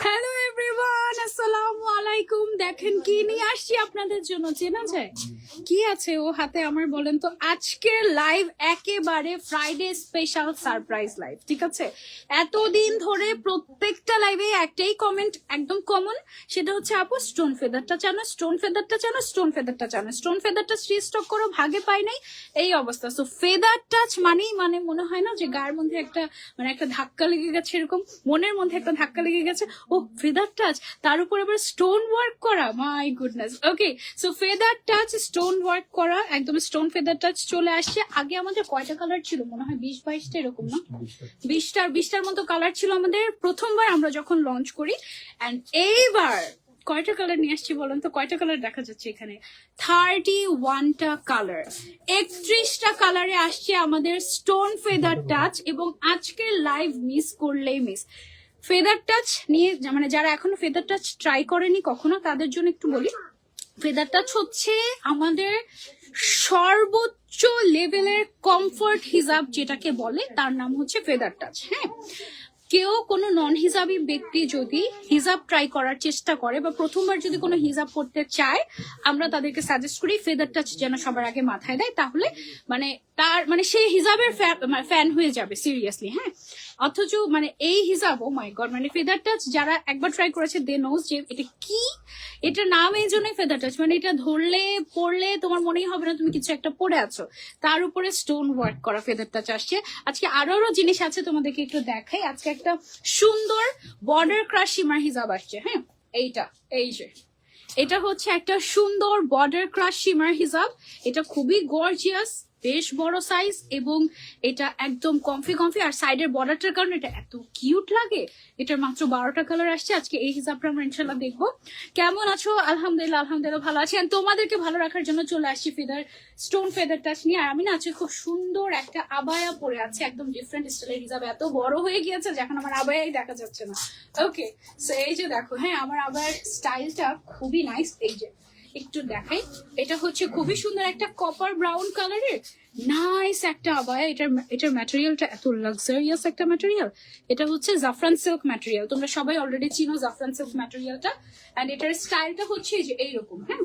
Hello everyone, আসসালামু আলাইকুম। দেখেন কি নিয়ে আসছি আপনাদের জন্য, চেনা যায় কি আছে ও হাতে আমার, বলেন তো? আজকের লাইভ একেবারে ফ্রাইডে স্পেশাল সারপ্রাইজ লাইভ, ঠিক আছে? এতদিন ধরে প্রত্যেকটা লাইভে একটাই কমেন্ট একদম কমন, সেটা হচ্ছে আপু স্টোন ফেদারটা জানো, স্টোন ফেদারটা জানো, স্টোন ফেদারটা জানো, স্টোন ফেদারটা স্টক করো, ভাগে পাই নাই, এই অবস্থা। সো ফেদার টাচ মানেই মানে মনে হয় না যে গায়ের মধ্যে একটা মানে একটা ধাক্কা লেগে গেছে, এরকম মনের মধ্যে একটা ধাক্কা লেগে গেছে, ও ফেদার টাচ, তার উপর আবার স্টোন ওয়ার্ক করা, my goodness. Okay, so feather touch stone work করা, একদম স্টোন ফেদার টাচ চলে আসছে। আগে আমাদের কয়টা কালার ছিল? মনে হয় 20-22টা এরকম, না? 20টার মতো কালার ছিল আমাদের প্রথমবার আমরা যখন লঞ্চ করি। অ্যান্ড এইবার কয়টা কালার নিয়ে আসছি বলেন তো? কয়টা কালার দেখা যাচ্ছে এখানে? 31টা কালার, 31টা কালারে আসছে আমাদের স্টোন ফেদার টাচ। এবং আজকের লাইভ মিস করলেই মিস। ফেদার টাচ নিয়ে মানে যারা এখনো ফেদার টাচ ট্রাই করেনি কখনো, তাদের জন্য একটু বলি, ফেদার টাচ হচ্ছে আমাদের সর্বোচ্চ লেভেলের কমফোর্ট হিজাব যেটাকে বলে, তার নাম হচ্ছে ফেদার টাচ। হ্যাঁ, কেউ কোনো নন হিজাবি ব্যক্তি যদি হিজাব ট্রাই করার চেষ্টা করে বা প্রথমবার যদি কোনো হিজাব করতে চায়, আমরা তাদেরকে সাজেস্ট করি ফেদার টাচ যেন সবার আগে মাথায় দেয়, তাহলে মানে তার মানে সেই হিজাবের ফ্যান হয়ে যাবে সিরিয়াসলি। হ্যাঁ, অথচ মানে এই হিসাব, ও মাই গড, মানে ফেদার টাচ যারা একবার ট্রাই করেছে দে নোজ যে এটা কি, এটার নাম এই জন্যই ফেদার টাচ, মানে এটা ধরলে পড়লে তোমার মনেই হবে না তুমি কিছু একটা পড়ে আছো, তার উপরে স্টোন ওয়ার্ক করা ফেদার টাচ আসছে। আজকে আরো জিনিস আছে, তোমাদেরকে একটু দেখাই। আজকে একটা সুন্দর বর্ডার ক্রাশ শিমার হিজাব আসছে। হ্যাঁ, এইটা, এই যে এটা হচ্ছে একটা সুন্দর বর্ডার ক্রাশ শিমার হিজাব। এটা খুবই গর্জিয়াস, বেশ বড় সাইজ, এবং এটা একদম কমফি কমফি, আর সাইডের বর্ডারটার কারণে এটা এত কিউট লাগে। এটার মাত্র 12টা কালার আসছে। আজকে এই হিসাবটা আমরা ইনশাল্লাহ দেখবো। কেমন আছো? আলহামদুলিল্লাহ, আলহামদুলিল্লাহ ভালো আছি। আর তোমাদেরকে ভালো রাখার জন্য চলে আসছি ফেদার স্টোন ফেদার টাচ নিয়ে। আর আমি না আজকে খুব সুন্দর একটা আবায়া পরে আছে, একদম ডিফারেন্ট স্টাইলের হিসাব, এত বড় হয়ে গিয়েছে যে এখন আমার আবায়াই দেখা যাচ্ছে না। ওকে, সো এই যে দেখো, হ্যাঁ আমার আবায়ার স্টাইলটা খুবই নাইস। এই যে একটু দেখাই, এটা হচ্ছে খুবই সুন্দর একটা কপার ব্রাউন কালারের নাইস একটা আবায়া। এটার ম্যাটেরিয়ালটা এত লাক্সারিয়াস একটা ম্যাটেরিয়াল। এটা হচ্ছে জাফরান সিল্ক ম্যাটেরিয়াল, তোমরা সবাই অলরেডি চিনো জাফরান সিল্ক ম্যাটেরিয়ালটা। এন্ড এটার স্টাইলটা হচ্ছে এই যে এইরকম। হ্যাঁ,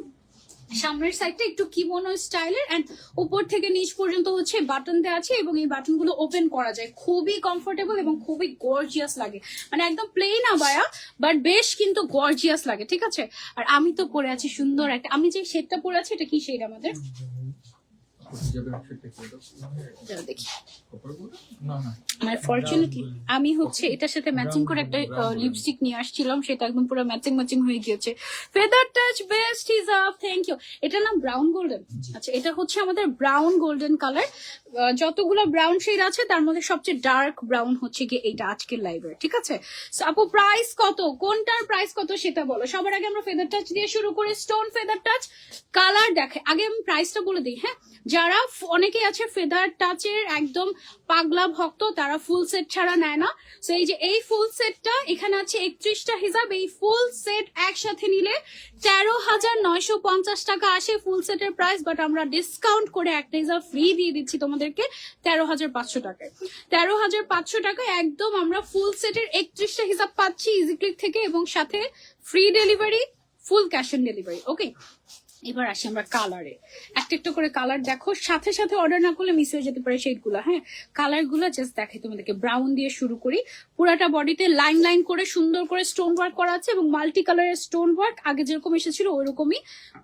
সামনের সাইডটা একটু কিমোনো স্টাইলের, এন্ড উপর থেকে নিচ পর্যন্ত হচ্ছে বাটন দেওয়া আছে, এবং এই বাটন গুলো ওপেন করা যায়, খুবই কমফোর্টেবল এবং খুবই গর্জিয়াস লাগে। মানে একদম প্লেন আবায়া, বাট বেশ কিন্তু গর্জিয়াস লাগে, ঠিক আছে? আর আমি তো পরে আছি সুন্দর একটা, আমি যে শেডটা পরে আছি এটা কি শেড আমাদের? দেখি, মানে ফরচুনেটলি আমি হচ্ছে এটার সাথে ম্যাচিং করে একটা লিপস্টিক নিয়ে আসছিলাম, সেটা একদম পুরো ম্যাচিং হয়ে গিয়েছে। ফেদার টাচ বেস্ট হিজাব, থ্যাংক ইউ। এটার নাম ব্রাউন গোল্ডেন। আচ্ছা, এটা হচ্ছে আমাদের ব্রাউন গোল্ডেন কালার। যতগুলো ব্রাউন শেড আছে তার মধ্যে সবচেয়ে ডার্ক ব্রাউন হচ্ছে কি এইটা আজকের লাইভের, ঠিক আছে? আপু প্রাইস কত, কোনটার প্রাইস কত সেটা বলো। সবার আগে আমরা ফেদার টাচ দিয়ে শুরু করি, স্টোন ফেদার টাচ কালার দেখে আগে আমি প্রাইসটা বলে দিই। হ্যাঁ, যারা অনেকে আছে ফেদার টাচের একদম পাগলা ভক্ত, তারা ফুল সেট ছাড়া নেয় না। সো এই যে এই ফুল সেটটা এখানে আছে 31টা হিসাব, এই ফুল সেট একসাথে নিলে 13,950 টাকা আসে ফুল সেটের প্রাইস। বাট আমরা ডিসকাউন্ট করে একটা হিসাব ফ্রি দিয়ে দিচ্ছি তোমাদেরকে 13,500 টাকায়। 13,500 টাকায় একদম আমরা ফুল সেটের 31টা হিসাব পাচ্ছি ইজিক্লিক থেকে, এবং সাথে free delivery, full cash on delivery. Okay, এবার আসি আমরা কালারে, একটা একটা করে কালার দেখো, সাথে সাথে অর্ডার না করলে মিস হয়ে যেতে পারে শেডগুলো। হ্যাঁ, কালার গুলো জাস্ট দেখাই তোমাদেরকে। ব্রাউন দিয়ে শুরু করি, পুরাটা বডিতে লাইন লাইন করে সুন্দর করে স্টোন ওয়ার্ক করা আছে, এবং মাল্টি কালারের স্টোন ওয়ার্ক আগে যেরকম এসেছিল ওইরকমই,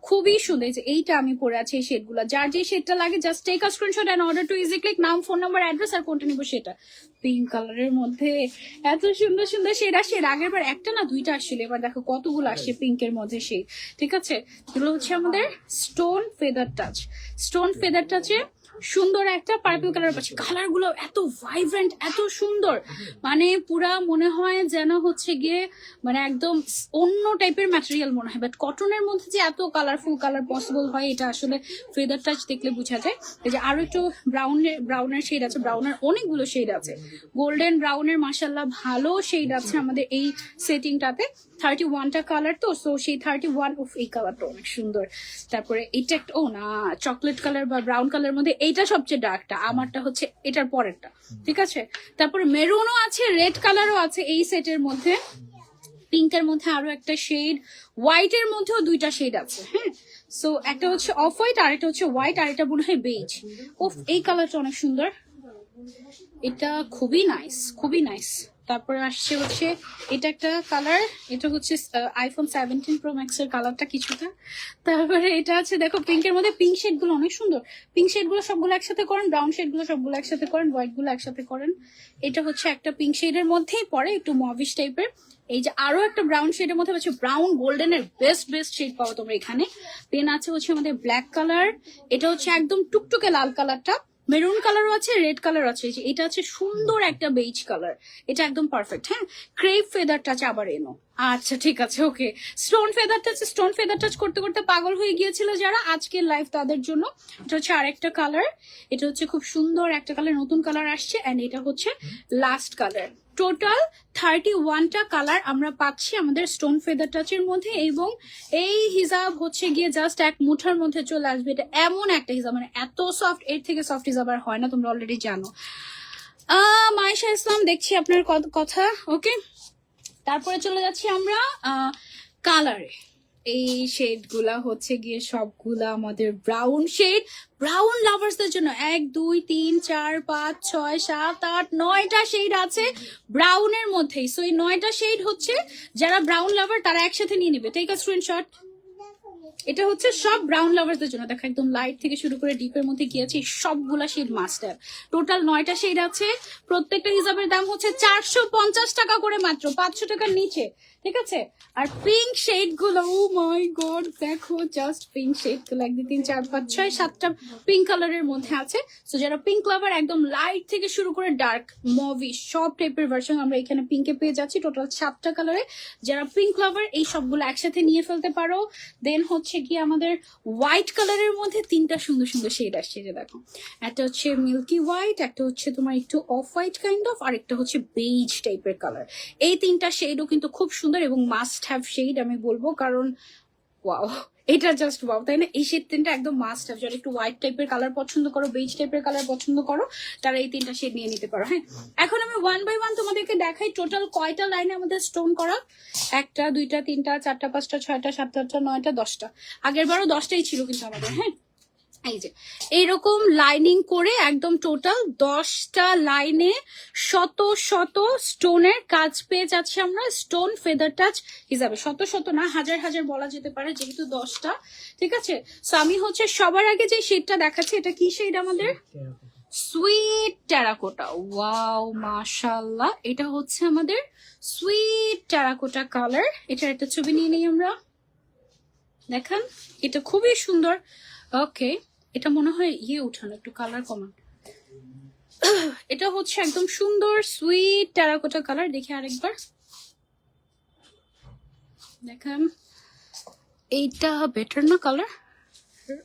খুবই সুন্দর। যে এইটা আমি পরে আছি এই শেডগুলো, যার যে শেডটা লাগে just take a screenshot and order to easy Click, নাম, ফোন নাম্বার, অ্যাড্রেস, আর কোনটা নিবো সেটা। পিঙ্ক কালারের মধ্যে এত সুন্দর সুন্দর শেড আসে, এর আগের বার একটা না দুইটা আসছিল, এবার দেখো কতগুলো আসছে পিঙ্কের মধ্যে শেড, ঠিক আছে? এগুলো হচ্ছে আমাদের stone feather touch. Stone feather টাচে সুন্দর একটা পার্পল কালার পাচ্ছি। কালার গুলো এত ভাইব্রেন্ট, এত সুন্দর, মানে পুরা মনে হয় যেন হচ্ছে গিয়ে মানে একদম অন্য টাইপের ম্যাটেরিয়াল মনে হয়। বাট কটনের মধ্যে যে এত কালারফুল কালার পসিবল হয়, এটা আসলে ফেদার টাচ দেখলে বোঝা যায়। এই যে আরো একটু ব্রাউনের শেড আছে, ব্রাউনের অনেকগুলো শেড আছে, গোল্ডেন ব্রাউনের মাশাল্লাহ ভালো শেড আছে আমাদের এই সেটিংটাতে। 31টা কালার তো, সো সেই 31 অফ এই কালারটা অনেক সুন্দর। তারপরে এটা একটা, ও না, চকলেট কালার বা ব্রাউন কালার মধ্যে এইটা সবচেয়ে ডার্কটা, আমারটা হচ্ছে এটার পরেরটা, ঠিক আছে? তারপরে মেরুনও আছে, রেড কালারও আছে এই সেটের মধ্যে। পিঙ্কের মধ্যে আরো একটা শেড, হোয়াইটের মধ্যেও দুইটা শেড আছে। হ্যাঁ, সো একটা হচ্ছে অফ হোয়াইট আর একটা হচ্ছে হোয়াইট আর এটা মনে হয় বেজ। ওফ, এই কালারটা অনেক সুন্দর, এটা খুবই নাইস, খুবই নাইস। তারপরে আসছে হচ্ছে এটা একটা কালার, এটা হচ্ছে আইফোন 17 প্রো ম্যাক্স এর কালারটা কিছুটা। তারপরে এটা আছে দেখো পিঙ্কের মধ্যে, পিঙ্ক শেড গুলো অনেক সুন্দর। পিঙ্ক শেড গুলো সবগুলো একসাথে করেন, ব্রাউন শেড গুলো সবগুলো একসাথে করেন, হোয়াইট গুলো একসাথে করেন। এটা হচ্ছে একটা পিঙ্ক শেডের মধ্যেই পরে একটু মভিশ টাইপের। এই যে আরো একটা ব্রাউন শেডের মধ্যে হচ্ছে ব্রাউন গোল্ডেন এর বেস্ট বেস্ট শেড পাবো তোমরা এখানে। দেন আছে হচ্ছে আমাদের ব্ল্যাক কালার, এটা হচ্ছে একদম টুকটুকে লাল কালারটা, মেরুন কালারও আছে, রেড কালার আছে। এটা আছে সুন্দর একটা বেজ কালার, এটা একদম পারফেক্ট। হ্যাঁ, ক্রেপ ফেদার টাচ আবার এনো। আচ্ছা ঠিক আছে, okay. Stone feather touch, stone feather touch করতে করতে পাগল হয়ে গিয়েছিল যারা, আজকের লাইভ তাদের জন্য। এটা হচ্ছে আরেকটা কালার, এটা হচ্ছে খুব সুন্দর একটা কালার, নতুন কালার আসছে, এন্ড এটা হচ্ছে লাস্ট কালার। টোটাল 31টা কালার আমরা পাচ্ছি আমাদের স্টোন ফেদার টাচের মধ্যে, এবং এই হিজাব হচ্ছে গিয়ে জাস্ট এক মুঠার মধ্যে চলে আসবে। এটা এমন একটা হিজাব, মানে এত সফট, এর থেকে সফট হিজাব আর হয় না, তোমরা অলরেডি জানো। মায়েশা ইসলাম, দেখছি আপনার কথা, ওকে। তারপরে চলে যাচ্ছি আমরা কালারে। এই শেড গুলা হচ্ছে গিয়ে সবগুলা আমাদের ব্রাউন শেড, ব্রাউন লাভার্সদের জন্য 1 2 3 4 5 6 7 8 9টা শেড আছে ব্রাউনের মধ্যেই। সো এই 9টা শেড হচ্ছে যারা ব্রাউন লাভার তারা একসাথে নিয়ে নেবে। Take a screenshot. এটা হচ্ছে সব ব্রাউন লাভার্সদের জন্য। দেখো একদম লাইট থেকে শুরু করে ডিপের মধ্যে গিয়েছে, সবগুলা শেড মাস্টার। টোটাল 9টা শেড আছে, প্রত্যেকটা হিসাবের দাম হচ্ছে 450 টাকা করে, মাত্র 500 টাকার নিচে, ঠিক আছে। আর পিঙ্ক শেড গুলো, ও মাই গড, দেখো জাস্ট পিঙ্ক শেড গুলো 1 2 3 4 5 6 7টা পিঙ্ক কালারের মধ্যে আছে। সো যারা পিঙ্ক লাভার, একদম লাইট থেকে শুরু করে ডার্ক মুভি সব টাইপের ভার্সন আমরা এখানে পিঙ্কে পেয়ে যাচ্ছি, টোটাল 7টা কালারে। যারা পিঙ্ক লাভার এই সবগুলো একসাথে নিয়ে ফেলতে পারো। দেন হচ্ছে কি আমাদের হোয়াইট কালারের মধ্যে 3টা সুন্দর সুন্দর শেড আসছে, যে দেখো একটা হচ্ছে মিল্কি হোয়াইট, একটা হচ্ছে তোমার একটু অফ হোয়াইট কাইন্ড অফ, আর একটা হচ্ছে বেজ টাইপের কালার। এই 3টা শেডও কিন্তু খুব সুন্দর এবং মাস্ট হ্যাভ শেড আমি বলবো, কারণ ওয়াও, এটা জাস্ট ওয়াও, তাই না? এই শেড 3টা একদম মাস্ট হ্যাভ। যারা একটু হোয়াইট টাইপের কালার পছন্দ করো, বেজ টাইপের কালার পছন্দ করো, তারা এই 3টা শেড নিয়ে নিতে পারো। হ্যাঁ, এখন আমি 1 বাই 1 তোমাদেরকে দেখাই টোটাল কয়টা লাইনে আমাদের স্টোন করা। 1টা 2টা 3টা 4টা 5টা 6টা 7টা 8টা 9টা 10টা। আগের বারও 10টাই ছিল কিন্তু আমাদের। হ্যাঁ, এই যে এইরকম লাইনিং করে একদম টোটাল 10টা লাইনে শত শত স্টোনের কাজ পেয়ে যাচ্ছি আমরা স্টোন ফেদার টাচ হিসাবে। শত শত না, হাজার হাজার বলা যেতে পারে, যেহেতু 10টা, ঠিক আছে। সো আমি হচ্ছে সবার আগে যে শেডটা দেখাচ্ছি, এটা কি শেড আমাদের? Sweet terracotta. ওয়াও, মাশাআল্লাহ, এটা হচ্ছে আমাদের সুইট টেরাকোটা কালার। এটার একটা ছবি নিয়ে নিই আমরা, দেখেন এটা খুবই সুন্দর। ওকে, এটা মনে হয় উঠানো, একটু কালার কমান। এটা হচ্ছে একদম সুন্দর সুইট টেরাকোটা কালার। দেখি আরেকবার, দেখেন এইটা বেটার না কালার?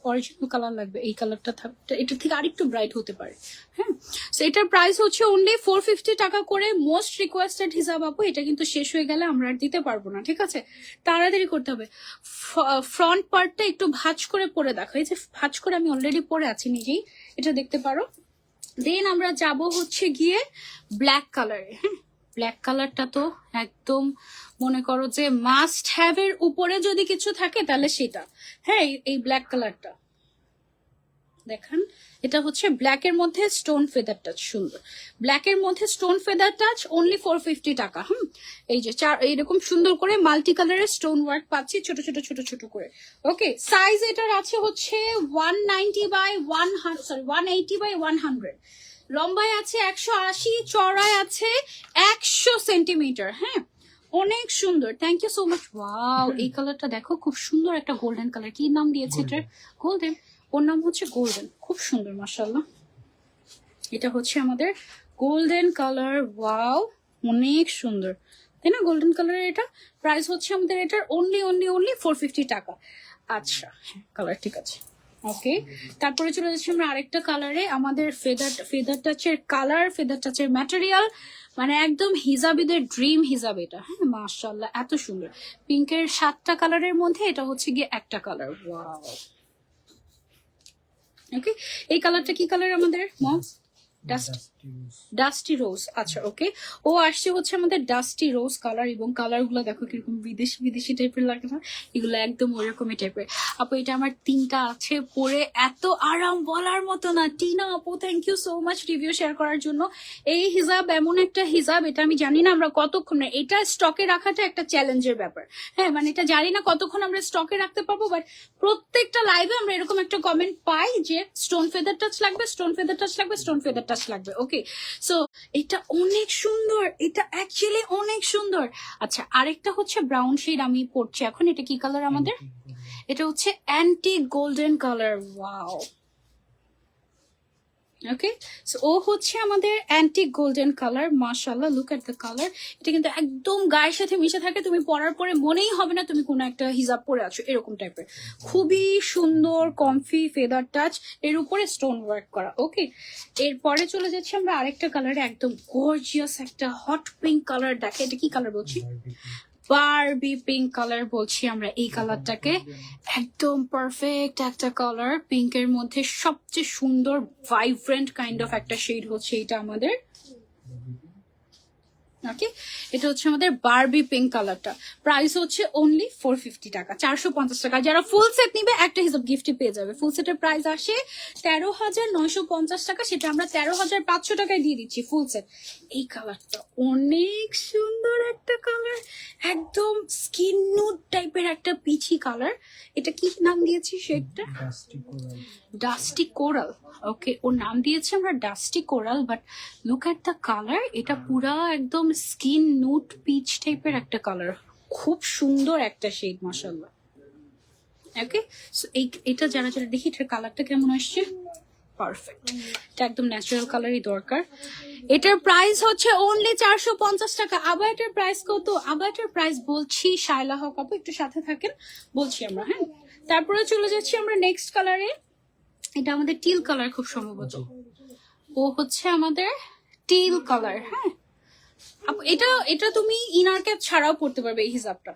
অরিজিনাল কালার লাগবে, এই কালারটা থাকতে এটা থেকে আরেকটু ব্রাইট হতে পারে। হ্যাঁ, সো এটার প্রাইস হচ্ছে অনলি 450 টাকা করে। মোস্ট রিকোয়েস্টেড হিসাব আপু, এটা কিন্তু শেষ হয়ে গেলে আমরা আর দিতে পারবো না, ঠিক আছে, তাড়াতাড়ি করতে হবে। ফ্রন্ট পার্টটা একটু ভাঁজ করে পরে দেখো, এই যে ভাঁজ করে আমি অলরেডি পরে আছি নিজেই, এটা দেখতে পারো। দেন আমরা যাব হচ্ছে গিয়ে ব্ল্যাক কালারে। হ্যাঁ, ব্ল্যাক কালারটা তো একদম মনে করো যে মাস্ট হ্যাভ এর উপরে যদি কিছু থাকে তাহলে সেটা। হ্যাঁ, এই ব্ল্যাক কালারটা দেখেন, এটা হচ্ছে ব্ল্যাক এর মধ্যে স্টোন ফেদার টাচ, সুন্দর ব্ল্যাক এর মধ্যে স্টোন ফেদার টাচ, অনলি 450 টাকা। এই যে এইরকম সুন্দর করে মাল্টি কালারের স্টোন ওয়ার্ক পাচ্ছি, ছোট ছোট ছোট ছোট করে। ওকে, সাইজ এটার আছে হচ্ছে 190 বাই 180 বাই 100, লম্বায় আছে 180, চড়ায় আছে 100 সেন্টিমিটার। হ্যাঁ, অনেক সুন্দর, thank you so much. Wow, এই কালারটা দেখো, খুব সুন্দর একটা গোল্ডেন কালার। কি নাম দিয়েছে এটার? গোল্ডেন, ওর নাম হচ্ছে গোল্ডেন, খুব সুন্দর মাশাআল্লাহ। এটা হচ্ছে আমাদের গোল্ডেন কালার। ওয়াও, অনেক সুন্দর, তাই না? গোল্ডেন কালারের এটা প্রাইস হচ্ছে আমাদের এটার অনলি 450 টাকা। আচ্ছা, হ্যাঁ, কালার ঠিক আছে, ওকে। তারপরে চলে যাচ্ছি আমরা আরেকটা কালারে। আমাদের ফেদার টাচের কালার, ফেদার টাচের ম্যাটেরিয়াল, মানে একদম হিজাবিদের ড্রিম হিজাব এটা। হ্যাঁ, মাশাআল্লাহ, এত সুন্দর। পিঙ্কের 7টা কালারের মধ্যে এটা হচ্ছে গিয়ে একটা কালার। ওয়াও, ওকে। এই কালারটা কি কালার আমাদের? মম ডাস্ট ডাস্টি রোজ। আচ্ছা ওকে, ও আসছে হচ্ছে আমাদের ডাস্টি রোজ কালার, এবং কালার গুলো দেখো কিরকম বিদেশি বিদেশি টাইপের লাগে না, এগুলো একদম ওরকমই টাইপের। আপু এটা আমার 3টা আছে, পরে এত আরাম বলার মতো না। টিনা আপু thank you so much review share করার জন্য। এই হিজাব এমন একটা হিজাব, এটা আমি জানি না আমরা কতক্ষণ, এটা স্টকে রাখাটা একটা চ্যালেঞ্জের ব্যাপার। হ্যাঁ মানে এটা জানি না কতক্ষণ আমরা স্টকে রাখতে পারবো, বাট প্রত্যেকটা লাইভে আমরা এরকম একটা কমেন্ট পাই যে স্টোন ফেদার টাচ লাগবে, স্টোন ফেদার টাচ লাগবে, স্টোন ফেদার টাচ লাগবে। ওকে সো এটা অনেক সুন্দর, এটা অ্যাকচুয়ালি অনেক সুন্দর। আচ্ছা আরেকটা হচ্ছে ব্রাউন শেড আমি পরছি এখন, এটা কি কালার আমাদের? এটা হচ্ছে anti golden colour. Wow okay so ও হচ্ছে আমাদের অ্যান্টিক গোল্ডেন কালার। মাশাআল্লাহ লুক এট দ্য কালার। এটা কিন্তু একদম গায়ের সাথে মিশে থাকে, তুমি পরার পরে মনেই হবে না তুমি কোনো একটা হিজাব পরে আছো, এরকম টাইপের। খুবই সুন্দর কমফি ফেদার টাচ, এর উপরে স্টোন ওয়ার্ক করা। ওকে এরপরে চলে যাচ্ছি আমরা আরেকটা কালারে, একদম গর্জিয়াস একটা হট পিঙ্ক কালার। দেখে এটা কি কালার বলছি? বারবি পিঙ্ক কালার বলছি আমরা এই কালারটাকে। একদম পারফেক্ট একটা কালার, পিঙ্কের মধ্যে সবচেয়ে সুন্দর ভাইব্রেন্ট কাইন্ড অফ একটা শেড হচ্ছে এটা আমাদের। ওকে এটা হচ্ছে আমাদের বারবি পিঙ্ক কালারটা। প্রাইস হচ্ছে অনলি 450 টাকা, 450 টাকা। যারা ফুল সেট নিবে একটা হিসাব গিফটে পেয়ে যাবে। ফুল সেটের প্রাইস আসে 13,950 টাকা, সেটা আমরা 13,500 টাকায় দিয়ে দিচ্ছি ফুল সেট। এই কালারটা অনেক সুন্দর একটা কালার, একদম স্কিন নুড টাইপের একটা পিচি কালার। এটা কি নাম দিয়েছি শেডটা? Dusty coral. ওকে ওর নাম দিয়েছি আমরা dusty coral, but look at the colour, এটা পুরা একদম স্কিন নুট পিচ টাইপের একটা কালার, খুব সুন্দর একটা শেড মাশাআল্লাহ। ওকে সো এটা যারা যারা দেখি এটার কালারটা কেমন আসছে, পারফেক্ট, এটা একদম ন্যাচারাল কালারই দরকার। এটার প্রাইস হচ্ছে অনলি 450 টাকা। আবার এটার প্রাইস কত? আবার এটার প্রাইস বলছি শায়লা হক আপু একটু সাথে থাকেন, বলছি আমরা। হ্যাঁ তারপরে চলে যাচ্ছি আমরা নেক্সট কালারে, এটা আমাদের টিল কালার খুব সম্ভবত। ও হচ্ছে আমাদের টিল কালার। হ্যাঁ এটা এটা তুমি ইনার ক্যাপ ছাড়াও পড়তে পারবে এই হিজাবটা।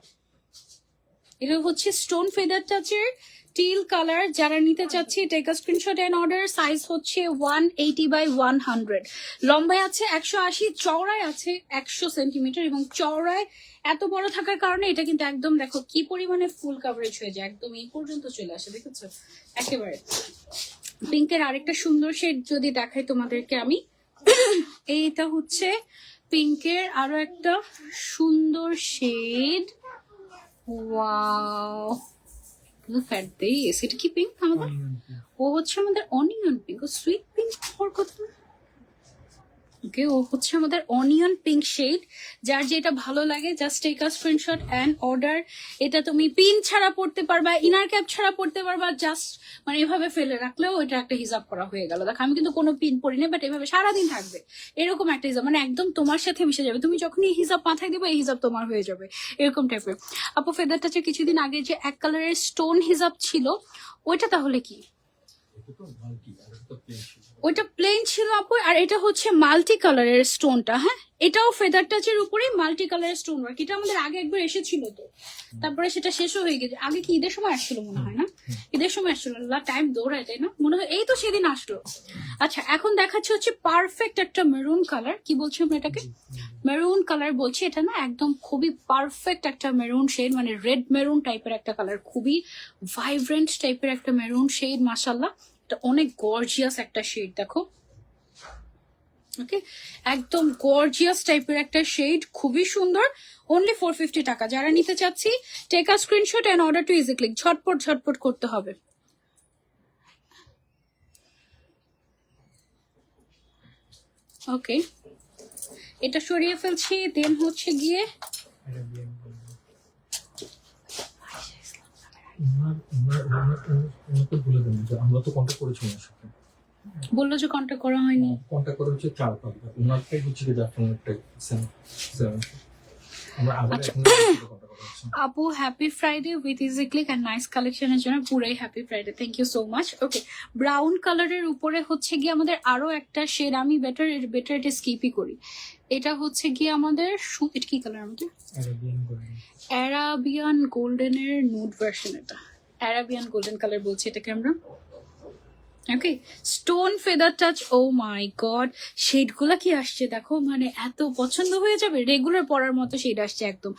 এটা হচ্ছে স্টোন ফেদার টাচের টিল কালার। যারা নিতে চাচ্ছি take a screenshot and order. Size হচ্ছে 180 বাই 100, লম্বায় আছে 180, চওড়ায় আছে 100 সেন্টিমিটার, এবং চওড়ায় এত বড় থাকার কারণে এটা কিন্তু একদম দেখো কি পরিমাণে ফুল কাভারেজ হয়ে যায়, একদম এই পর্যন্ত চলে আসে, দেখেছো একেবারে। পিঙ্কের আরেকটা সুন্দর শেড যদি দেখাই তোমাদেরকে আমি, এইটা হচ্ছে পিঙ্কের আরো একটা সুন্দর shade. Wow look at this, এটা কি পিঙ্ক আমাদের? ও হচ্ছে আমাদের অনিয়ন পিঙ্ক, ও সুইট পিঙ্ক হওয়ার কথা। ওকে ও হচ্ছে আমাদের অনিয়ন পিঙ্ক শেড। যার যেটা ভালো লাগে just take a screenshot and order. এটা তুমি পিন ছাড়া পড়তে পারবা, ইনার ক্যাপ ছাড়া পড়তে পারবা, জাস্ট মানে এভাবে ফেলে রাখলেও এটা একটা হিসাব করা হয়ে গেল। দেখো আমি কিন্তু কোনো পিন পরি না, বাট এভাবে সারাদিন থাকবে এরকম একটা হিসাব, মানে একদম তোমার সাথে মিশে যাবে। তুমি যখনই এই হিসাব মাথায় দিবে এই হিসাব তোমার হয়ে যাবে, এরকম টাইপের। আপু ফেদার টাচের কিছুদিন আগে যে এক কালারের স্টোন হিসাব ছিল ওইটা তাহলে কি? ওইটা প্লেন ছিল আপু, আর এটা হচ্ছে মাল্টি কালারের স্টোনটা। হ্যাঁ এটাও ফেদার টাচের উপরে মাল্টি কালারের স্টোন ওয়ার্ক। এটা আমাদের আগে একবার এসেছিল তো, তারপরে সেটা শেষও হয়ে গেছে। আগে কি ঈদের সময় আসছিল মনে হয় না? ঈদের সময় আসছিল, টাইম দৌড়ায় তাই না মনে হয়, এই তো সেদিন আসলো। আচ্ছা এখন দেখাচ্ছে হচ্ছে পারফেক্ট একটা মেরুন কালার। কি বলছি আমরা এটাকে? মেরুন কালার বলছি। এটা না একদম খুবই পারফেক্ট একটা মেরুন শেড, মানে রেড মেরুন টাইপের একটা কালার, খুবই ভাইব্রেন্ট টাইপের একটা মেরুন শেড। মাশাআল্লাহ এটা অনেক গর্জিয়াস একটা শেড, দেখো। ওকে একদম গর্জিয়াস টাইপের একটা শেড, খুবই সুন্দর। অনলি 450 টাকা। যারা নিতে চাচ্ছি take a screenshot and order to easy Click, ঝটপট ঝটপট করতে হবে। ওকে এটা সরিয়ে ফেলছি, দেন হচ্ছে গিয়ে আমরা তো কন্ট্যাক্ট করেছি ওনার সাথে, বললো যে কন্ট্যাক্ট করা হয়নি। কন্ট্যাক্ট করা হচ্ছে 4-5বার, ওনারটাই হচ্ছে কি আমরা আবার এখন কন্ট্যাক্ট করা হচ্ছে। আপু happy Friday with Easy Click and nice কালেকশনের জন্য পুরাই happy Friday, thank you so much. Okay brown কালারের উপরে হচ্ছে গিয়ে আমাদের আরো একটা শেড, আমি বেটার এটা স্কিপই করি। এটা হচ্ছে গিয়ে আমাদের এটা কি কালার আমাদের? অ্যারাবিয়ান গোল্ডেনের নুড ভার্সন। এটা অ্যারাবিয়ান গোল্ডেন কালার বলছি এটাকে আমরা। Okay, stone feather touch, oh my god, শেডগুলা কি আসছে দেখো, মানে এত পছন্দ হয়ে যাবে, রেগুলার পরার মতো শেড আসছে একদম।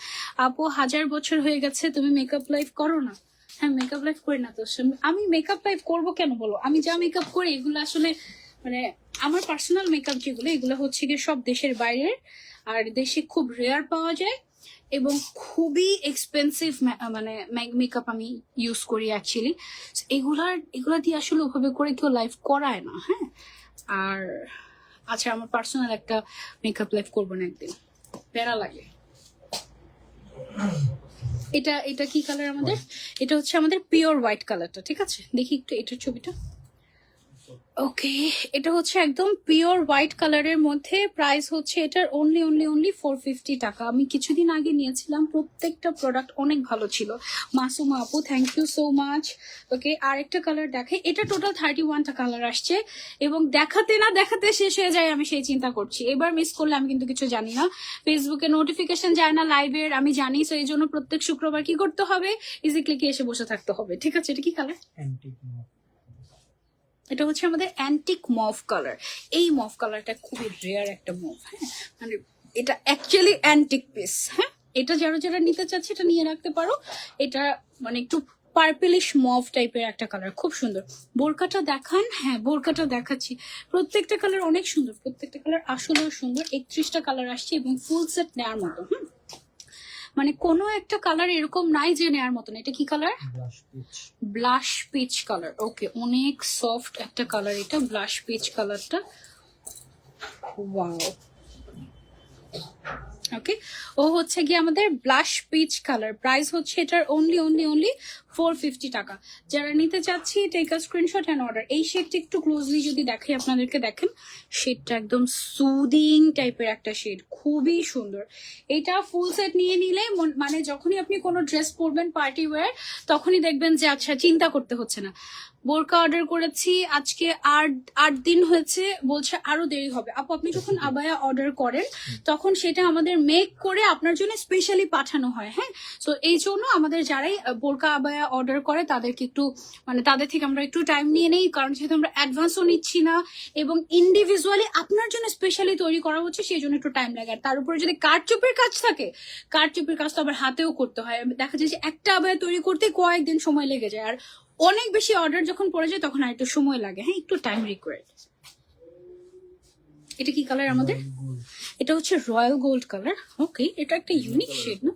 আপু 1000 বছর হয়ে গেছে, তুমি মেকআপ লাইফ করো না? হ্যাঁ, মেকআপ লাইফ করি না তো আমি মেকআপ লাইফ করবো কেন বলো? আমি যা মেকআপ করি এগুলো আসলে মানে আমার পার্সোনাল মেকআপ যেগুলো, এগুলো হচ্ছে গিয়ে সব দেশের বাইরের, আর দেশে খুব রেয়ার পাওয়া যায় এবং খুবই এক্সপেন্সিভ মানে মেকআপ আমি ইউজ করি অ্যাকচুয়ালি। এগুলা দিয়ে আসলে ওভাবে করে কেউ লাইফ করায় না। হ্যাঁ, আর আচ্ছা, আমার পার্সোনাল একটা মেকআপ লাইফ করবো না একদিন, প্যারা লাগে। এটা এটা কি কালার আমাদের? এটা হচ্ছে আমাদের পিওর হোয়াইট কালারটা, ঠিক আছে? দেখি একটু এটার ছবিটা। ওকে, এটা হচ্ছে একদম পিওর হোয়াইট কালারের মধ্যে, প্রাইস হচ্ছে এটার অনলি 450 টাকা। আমি কিছুদিন আগে নিয়েছিলাম, প্রত্যেকটা প্রোডাক্ট অনেক ভালো ছিল। মাসুমা আপু, থ্যাংক ইউ সো মাচ। ওকে, আরেকটা কালার দেখে, এটা টোটাল 31টা কালার আসছে এবং দেখাতে না দেখাতে শেষ হয়ে যায়, আমি সেই চিন্তা করছি। এবার মিস করলে আমি কিন্তু কিছু জানি না, ফেসবুকে নোটিফিকেশন যায় না লাইভের, আমি জানি। তো এই জন্য প্রত্যেক শুক্রবার কি করতে হবে, ইজি ক্লিকে এসে বসে থাকতে হবে, ঠিক আছে? এটা কি কালার? এটা হচ্ছে আমাদের অ্যান্টিক মভ কালার। এই মভ কালারটা খুবই রেয়ার একটা মভ। হ্যাঁ, মানে এটা অ্যাকচুয়ালি অ্যান্টিক পিস। হ্যাঁ, এটা যারা যারা নিতে চাচ্ছে এটা নিয়ে রাখতে পারো। এটা মানে একটু পার্পেলিশ মভ টাইপের একটা কালার, খুব সুন্দর। বোরকাটা দেখান? হ্যাঁ, বোরকাটা দেখাচ্ছি। প্রত্যেকটা কালার অনেক সুন্দর, প্রত্যেকটা কালার আসলেও সুন্দর। 31টা কালার আসছে এবং ফুল সেট নেওয়ার মতো। মানে কোনো একটা কালার এরকম নাই যে নেওয়ার মতন। এটা কি colour? Blush peach colour. Okay, অনেক সফট একটা কালার এটা, ব্লাশ পিচ কালারটা। ওয়াও, ওকে, ও হচ্ছে গিয়ে আমাদের ব্লাশ পিচ কালার। প্রাইস হচ্ছে এটার অনলি 450 টাকা। যারা নিতে চাচ্ছি take a screenshot and order. এই শেডটা একটু ক্লোজলি যদি দেখাই আপনাদেরকে, দেখেন শেডটা একদম সুদিং টাইপের একটা শেড, খুবই সুন্দর। এটা ফুল সেট নিয়ে নিলে মানে যখনই আপনি কোনো ড্রেস পরবেন পার্টি ওয়্যার, তখনই দেখবেন যে আচ্ছা চিন্তা করতে হচ্ছে না। বোরকা অর্ডার করেছি আজকে 8 দিন হয়েছে, বলছে আরো দেরি হবে। আপু, আপনি যখন আবায়া অর্ডার করেন তখন সেটা আমাদের মেক করে আপনার জন্য স্পেশালি পাঠানো হয়। হ্যাঁ, তো এই জন্য আমাদের যারাই বোরকা আবায়া অর্ডার করে তাদেরকে একটু মানে তাদের থেকে আমরা একটু টাইম নিয়ে নেই, কারণ যেহেতু আমরা অ্যাডভান্সও নিচ্ছি না এবং ইন্ডিভিজুয়ালি আপনার জন্য স্পেশালি তৈরি করা হচ্ছে, সেই জন্য একটু টাইম লাগে। আর তার উপরে যদি কারচুপির কাজ থাকে, কারচুপির কাজ তো আবার হাতেও করতে হয়। দেখা যায় যে একটা আবায়া তৈরি করতে কয়েকদিন সময় লেগে যায়, আর অনেক বেশি অর্ডার যখন পড়ে যায় তখন আর একটু সময় লাগে। হ্যাঁ, একটু টাইম রিকোয়ার্ড। এটা কি কালার আমাদের? এটা হচ্ছে রয়্যাল গোল্ড কালার। ওকে, এটা একটা ইউনিক শেড না?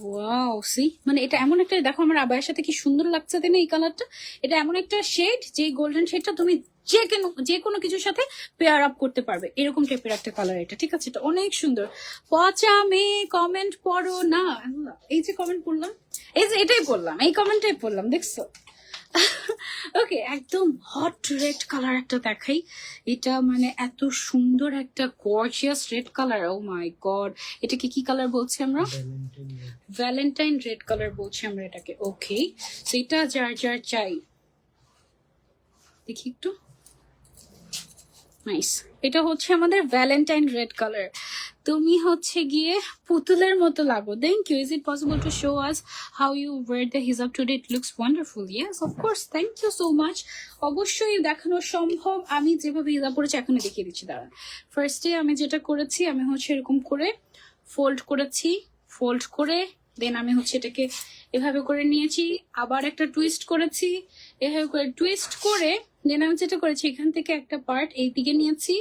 ওয়াও, সি মানে এটা এমন একটা, দেখো আমার আবায়ের সাথে কি সুন্দর লাগছে তাই না এই কালারটা? এটা এমন একটা শেড যে গোল্ডেন শেডটা তুমি যে কোনো কিছুর সাথে পেয়ার আপ করতে পারবে, এরকম টাইপের একটা কালার এটা, ঠিক আছে? এটা অনেক সুন্দর। পচা মেয়ে কমেন্ট পড়ো না, এই যে কমেন্ট পড়লাম, এই যে এটাই পড়লাম, এই কমেন্টটাই পড়লাম, দেখছো? ওকে, একদম হট রেড কালার একটা দেখাই। এটা মানে এত সুন্দর একটা gorgeous red colour, O my god. এটাকে কি কালার বলছি আমরা? ভ্যালেন্টাইন রেড কালার বলছি আমরা এটাকে। ওকে, সেটা যার যার চাই, দেখি একটু। নাইস, এটা হচ্ছে আমাদের ভ্যালেন্টাইন রেড কালার। তুমি হচ্ছে গিয়ে পুতুলের মতো লাগো। Thank you. Is it possible to show us how you wear the hijab today? It looks wonderful. Yes, of course, thank you so much. অবশ্যই দেখানো সম্ভব। আমি যেভাবে হিজাব পরেছি এখনই দেখিয়ে দিচ্ছি, দাঁড়ান। ফার্স্টে আমি যেটা করেছি, আমি হচ্ছে এরকম করে ফোল্ড করেছি, ফোল্ড করে দেন আমি হচ্ছে এটাকে এভাবে করে নিয়েছি, আবার একটা টুইস্ট করেছি, এভাবে করে টুইস্ট করে দেন আমি যেটা করেছি, এখান থেকে একটা পার্ট এই দিকে নিয়েছি,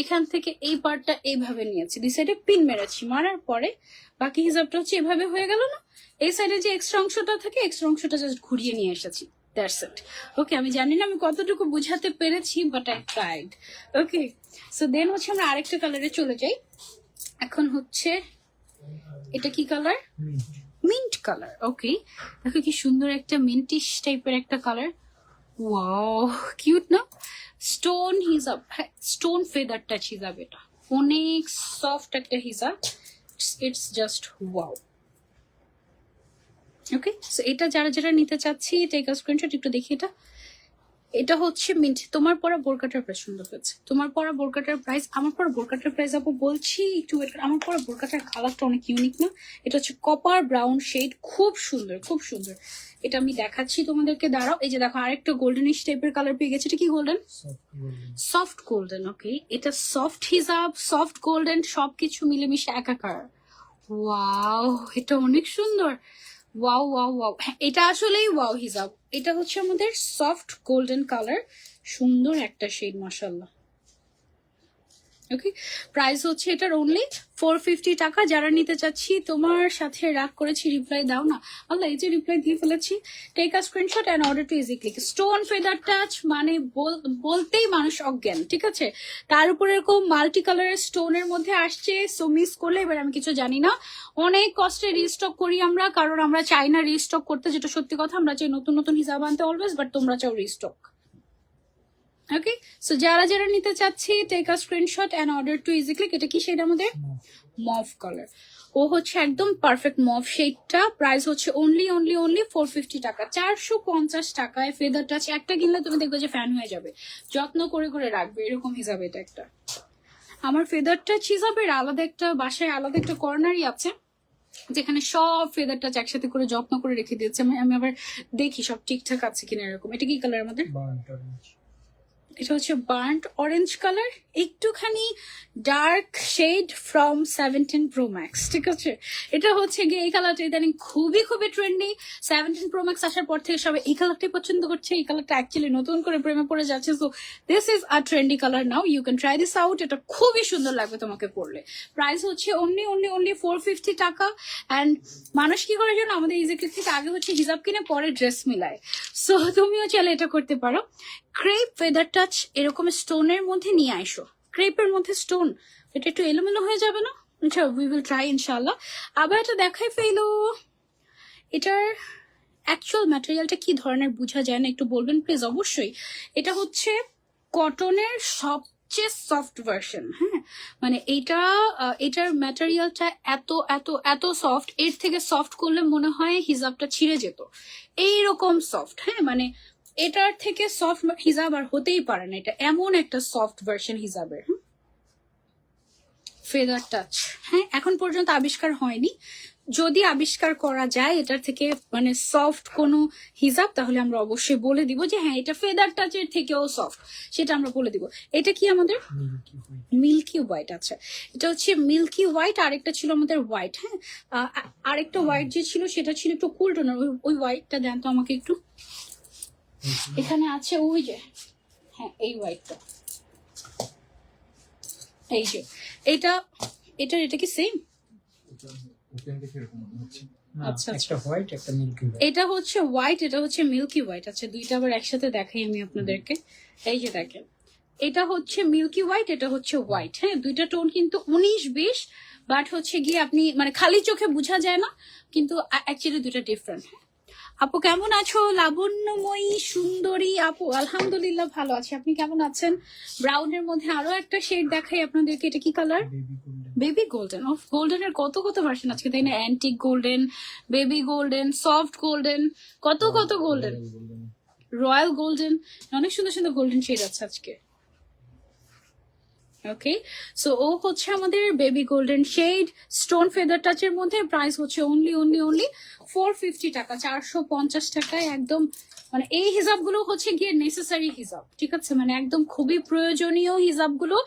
এখান থেকে এই পার্টটা এইভাবে নিয়েছি, দুই সাইডে পিন মেরেছি, মারার পরে বাকি হিসাবটা হচ্ছে এভাবে হয়ে গেল না? এই সাইডে যে এক্সট্রা অংশটা থাকে, এক্সট্রা অংশটা জাস্ট ঘুরিয়ে নিয়ে এসেছি। That's it. ওকে, আমি জানি না আমি কতটুকু বুঝাতে পেরেছি, but I tried. Okay, so then হচ্ছে আমরা আরেকটা কালারে চলে যাই। এখন হচ্ছে এটা কি কালার? Mint colour. ওকে, দেখো কি সুন্দর একটা মিন্টিশ টাইপের একটা কালার। ওয়াও, কিউট না? স্টোন হিজাব, হ্যাঁ, স্টোন ফেদার টাচ হিজাব। এটা অনেক সফট একটা হিজাব, it's just wow. Okay, so এটা যারা যারা নিতে চাচ্ছি টেক আ স্ক্রিনশট, একটু দেখি। এটা হচ্ছে মিন্ট। তোমার পরা বোরকাটার প্রাইস সুন্দর হয়েছে, তোমার পরা বোরকাটার প্রাইস, আমার পরা বোরকাটার প্রাইস আপু বলছি একটু wait করো। আমার পরা বোরকাটার কালারটা অনেক ইউনিক না? এটা হচ্ছে কপার ব্রাউন শেড, খুব সুন্দর খুব সুন্দর। এটা আমি দেখাচ্ছি তোমাদেরকে, দাঁড়াও। এই যে দেখো আরেকটা গোল্ডেনিশ টাইপের কালার পেয়ে গেছে। এটা কি গোল্ডেন? Soft golden. ওকে, এটা সফট হিজাব, সফট গোল্ডেন, সবকিছু মিলেমিশে একাকার। ওয়াও, এটা অনেক সুন্দর। ওয়াও ওয়াও ওয়াও, এটা আসলেই ওয়াও হিজাব। এটা হচ্ছে আমাদের সফট গোল্ডেন কালার, সুন্দর একটা শেড, মাশাআল্লাহ। ওকে, প্রাইস হচ্ছে এটার অনলি 450 টাকা। যারা নিতে চাচ্ছি, তোমার সাথে রাগ করেছি, রিপ্লাই দাও না। আল্লাহ, এই যে রিপ্লাই দিয়ে ফেলেছি। Take a screenshot and order to easy Click. Stone feather touch মানে বলতেই মানুষ অজ্ঞান, ঠিক আছে? তার উপরে এরকম মাল্টি কালারের স্টোনের মধ্যে আসছে, সো মিস করলে এবার আমি কিছু জানি না। অনেক কষ্টে রিস্টক করি আমরা, কারণ আমরা চাই না রিস্টক করতে, যেটা সত্যি কথা। আমরা চাই নতুন নতুন হিসাব আনতে অলওয়েজ, বাট তোমরা চাও রিস্টক। ওকে, সো যারা যারা নিতে চাচ্ছি, take a screenshot and order to easy click. এটা কি শেড আমাদের? Mauve colour. ও হচ্ছে একদম পারফেক্ট মভ শেডটা। প্রাইস হচ্ছে অনলি 450 টাকা, 450 টাকায়। ফেদার টাচ একটা কিনলে তুমি দেখবে যে ফ্যান হয়ে যাবে। যত্ন করে করে রাখবে, এরকম হিসাবে এটা একটা। আমার ফেদার টাচ হিসাবের আলাদা একটা বাসায় আলাদা একটা কর্নারই আছে, যেখানে সব ফেদার টাচ একসাথে করে যত্ন করে রেখে দিয়েছে। আমি আবার দেখি সব ঠিকঠাক আছে কিনা এরকম। এটা কি কালার আমাদের? এটা হচ্ছে বার্ন্ট অরেঞ্জ কালার, একটুখানি dark shade from 17 Pro Max, ঠিক আছে? এটা হচ্ছে গিয়ে এই কালারটা ইদানিং খুবই খুবই ট্রেন্ডি। 17 Pro Max আসার পর থেকে সবাই এই কালারটাই পছন্দ করছে। এই কালারটা অ্যাকচুয়ালি নতুন করে প্রেমে পড়ে যাচ্ছে। So this is a trendy colour now, you can try this out. এটা খুবই সুন্দর লাগবে তোমাকে পরলে। প্রাইস হচ্ছে অনলি 450 টাকা। অ্যান্ড মানুষ কি করে জানো, আমাদের ইজি ক্লিক থেকে আগে হচ্ছে হিজাব কিনে পরে ড্রেস মিলায়। সো তুমিও চাইলে এটা করতে পারো। ক্রেপ ফেদার টাচ এরকম স্টোনের মধ্যে নিয়ে আইসো। ক্রেপের মধ্যে স্টোন, এটা একটু এলোমেলো হয়ে যাবে না? আচ্ছা, উই উইল ট্রাই ইনশাআল্লাহ। আবার এটা দেখাই ফেলো। এটার অ্যাকচুয়াল ম্যাটেরিয়ালটা কি ধরনের বোঝা যায় না, একটু বলবেন প্লিজ? অবশ্যই এটা হচ্ছে কটনের সবচেয়ে সফট ভার্সন। হ্যাঁ, মানে এটার ম্যাটেরিয়ালটা এত এত এত সফট, এর থেকে সফট করলে মনে হয় হিজাবটা ছিঁড়ে যেত, এইরকম সফট। হ্যাঁ, মানে এটার থেকে সফট হিজাব আর হতেই পারে না। এটা এমন একটা সফট ভার্সন হিজাবের। ফেদার টাচ, হ্যাঁ, এখন পর্যন্ত আবিষ্কার হয়নি। যদি আবিষ্কার করা যায় এটার থেকে মানে সফট কোনো হিজাব, তাহলে আমরা অবশ্যই বলে দিব যে হ্যাঁ এটা ফেদার টাচের থেকেও সফট, সেটা আমরা বলে দিব। এটা কি আমাদের? Milky white. আচ্ছা, এটা হচ্ছে মিল্কি হোয়াইট। আরেকটা ছিল আমাদের হোয়াইট। হ্যাঁ, আরেকটা হোয়াইট যে ছিল সেটা ছিল একটু কুল টোনার। ওই হোয়াইটটা দেন তো আমাকে একটু। এখানে আছে ওই যে, হ্যাঁ এই হোয়াইটটা, এই যে এটা কি সেম? আচ্ছা, একটা হোয়াইট একটা মিল্কি হোয়াইট। এটা হচ্ছে হোয়াইট, এটা হচ্ছে মিল্কি হোয়াইট। আচ্ছা, দুইটা আবার একসাথে দেখাই আমি আপনাদেরকে। এই যে দেখেন, এটা হচ্ছে মিল্কি হোয়াইট, এটা হচ্ছে হোয়াইট। হ্যাঁ, দুইটা টোন কিন্তু 19-20, বাট হচ্ছে গিয়ে আপনি মানে খালি চোখে বোঝা যায় না, কিন্তু অ্যাকচুয়ালি দুইটা ডিফারেন্ট। আপু কেমন আছো? লাবণ্যময়ী সুন্দরী আপু, আলহামদুলিল্লাহ ভালো আছি। আপনি কেমন আছেন? ব্রাউনের মধ্যে আরো একটা শেড দেখাই আপনাদেরকে। এটা কি কালার? Baby golden. অফ গোল্ডেনের কত কত ভার্সন আছে তাই না? Antique golden, baby golden, soft golden, কত কত গোল্ডেন, রয়্যাল গোল্ডেন, অনেক সুন্দর সুন্দর গোল্ডেন শেড আছে আজকে। ওকে, সো ও হচ্ছে আমাদের baby golden shade stone feather টাচের মধ্যে। প্রাইস হচ্ছে অনলি 450 টাকা, 450 টাকায় একদম। মানে এই হিজাবগুলো হচ্ছে গিয়ে নেসেসারি হিজাব, ঠিক আছে? মানে একদম খুবই প্রয়োজনীয় হিজাবগুলো,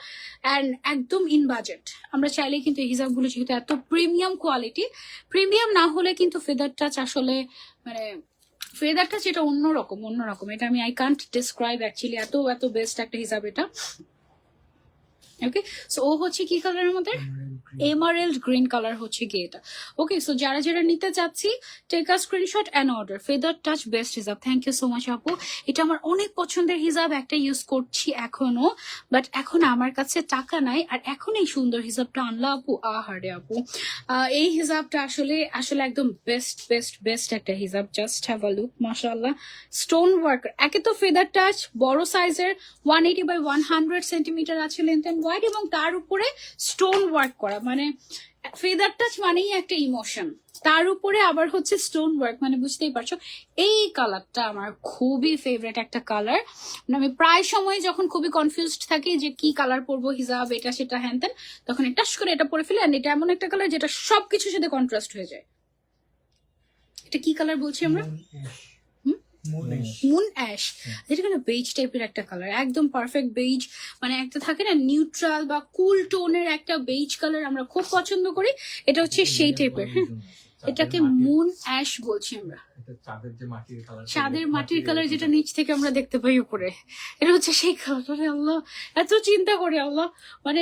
অ্যান্ড একদম ইন বাজেট। আমরা চাইলে কিন্তু এই হিজাবগুলো যেহেতু এত প্রিমিয়াম কোয়ালিটি, প্রিমিয়াম না হলে কিন্তু ফেদার টাচ আসলে মানে ফেদার টাচ এটা অন্যরকম। এটা আমি আই কান্ট ডিসক্রাইব অ্যাকচুয়ালি, এত এত বেস্ট একটা হিসাব এটা। ওকে, সো ও হচ্ছে কি কালারের মধ্যে? এমারেল্ড গ্রিন কালার হচ্ছে গিয়ে এটা। ওকে, সো যারা যারা নিতে চাচ্ছি, take a screenshot and order. Feather touch best হিসাব। থ্যাংক ইউ সো মাচ আপু। এটা আমার অনেক পছন্দের হিসাব, একটা ইউজ করছি এখনো, বাট এখন আমার কাছে টাকা নাই, আর এখন এই সুন্দর হিসাবটা আনলা আপু। আহারে আপু, এই হিসাবটা আসলে আসলে একদম বেস্ট একটা হিসাব। জাস্ট হ্যাভ আ লুক, মাশাআল্লাহ। স্টোন ওয়ার্ক, একে তো ফেদার টাচ বড় সাইজের 180 বাই 100 সেন্টিমিটার আছে লেন্থ এন্ড ওয়াইড, এবং তার উপরে স্টোন ওয়ার্ক করা। মানে ফেদার টাচ মানেই একটা ইমোশন, তার উপরে আবার হচ্ছে স্টোন ওয়ার্ক, মানে বুঝতেই পারছো। এই কালারটা আমার খুবই ফেভারিট একটা কালার। আমি প্রায় সময় যখন খুবই কনফিউজড থাকি যে কি কালার পরবো, হিজাব এটা সেটা হ্যান ত্যান, তখন টাস করে এটা পরে ফেলে। এটা এমন একটা কালার যেটা সবকিছুর সাথে কন্ট্রাস্ট হয়ে যায়। এটা কি কালার বলছি আমরা? Moon ash. এটা কিন্তু বেজ টাইপের একটা কালার, একদম পারফেক্ট বেজ, মানে একটা থাকে না নিউট্রাল বা কুল টোনের একটা বেজ কালার, আমরা খুব পছন্দ করি। এটা হচ্ছে সেই টাইপের। হ্যাঁ, এটাকে মুন অ্যাশ বলছি আমরা। চাঁদের মাটির কালার যেটা নিচ থেকে আমরা দেখতে পাই উপরে, এটা হচ্ছে সেই কালার। আল্লাহ, এত চিন্তা করি আল্লাহ, মানে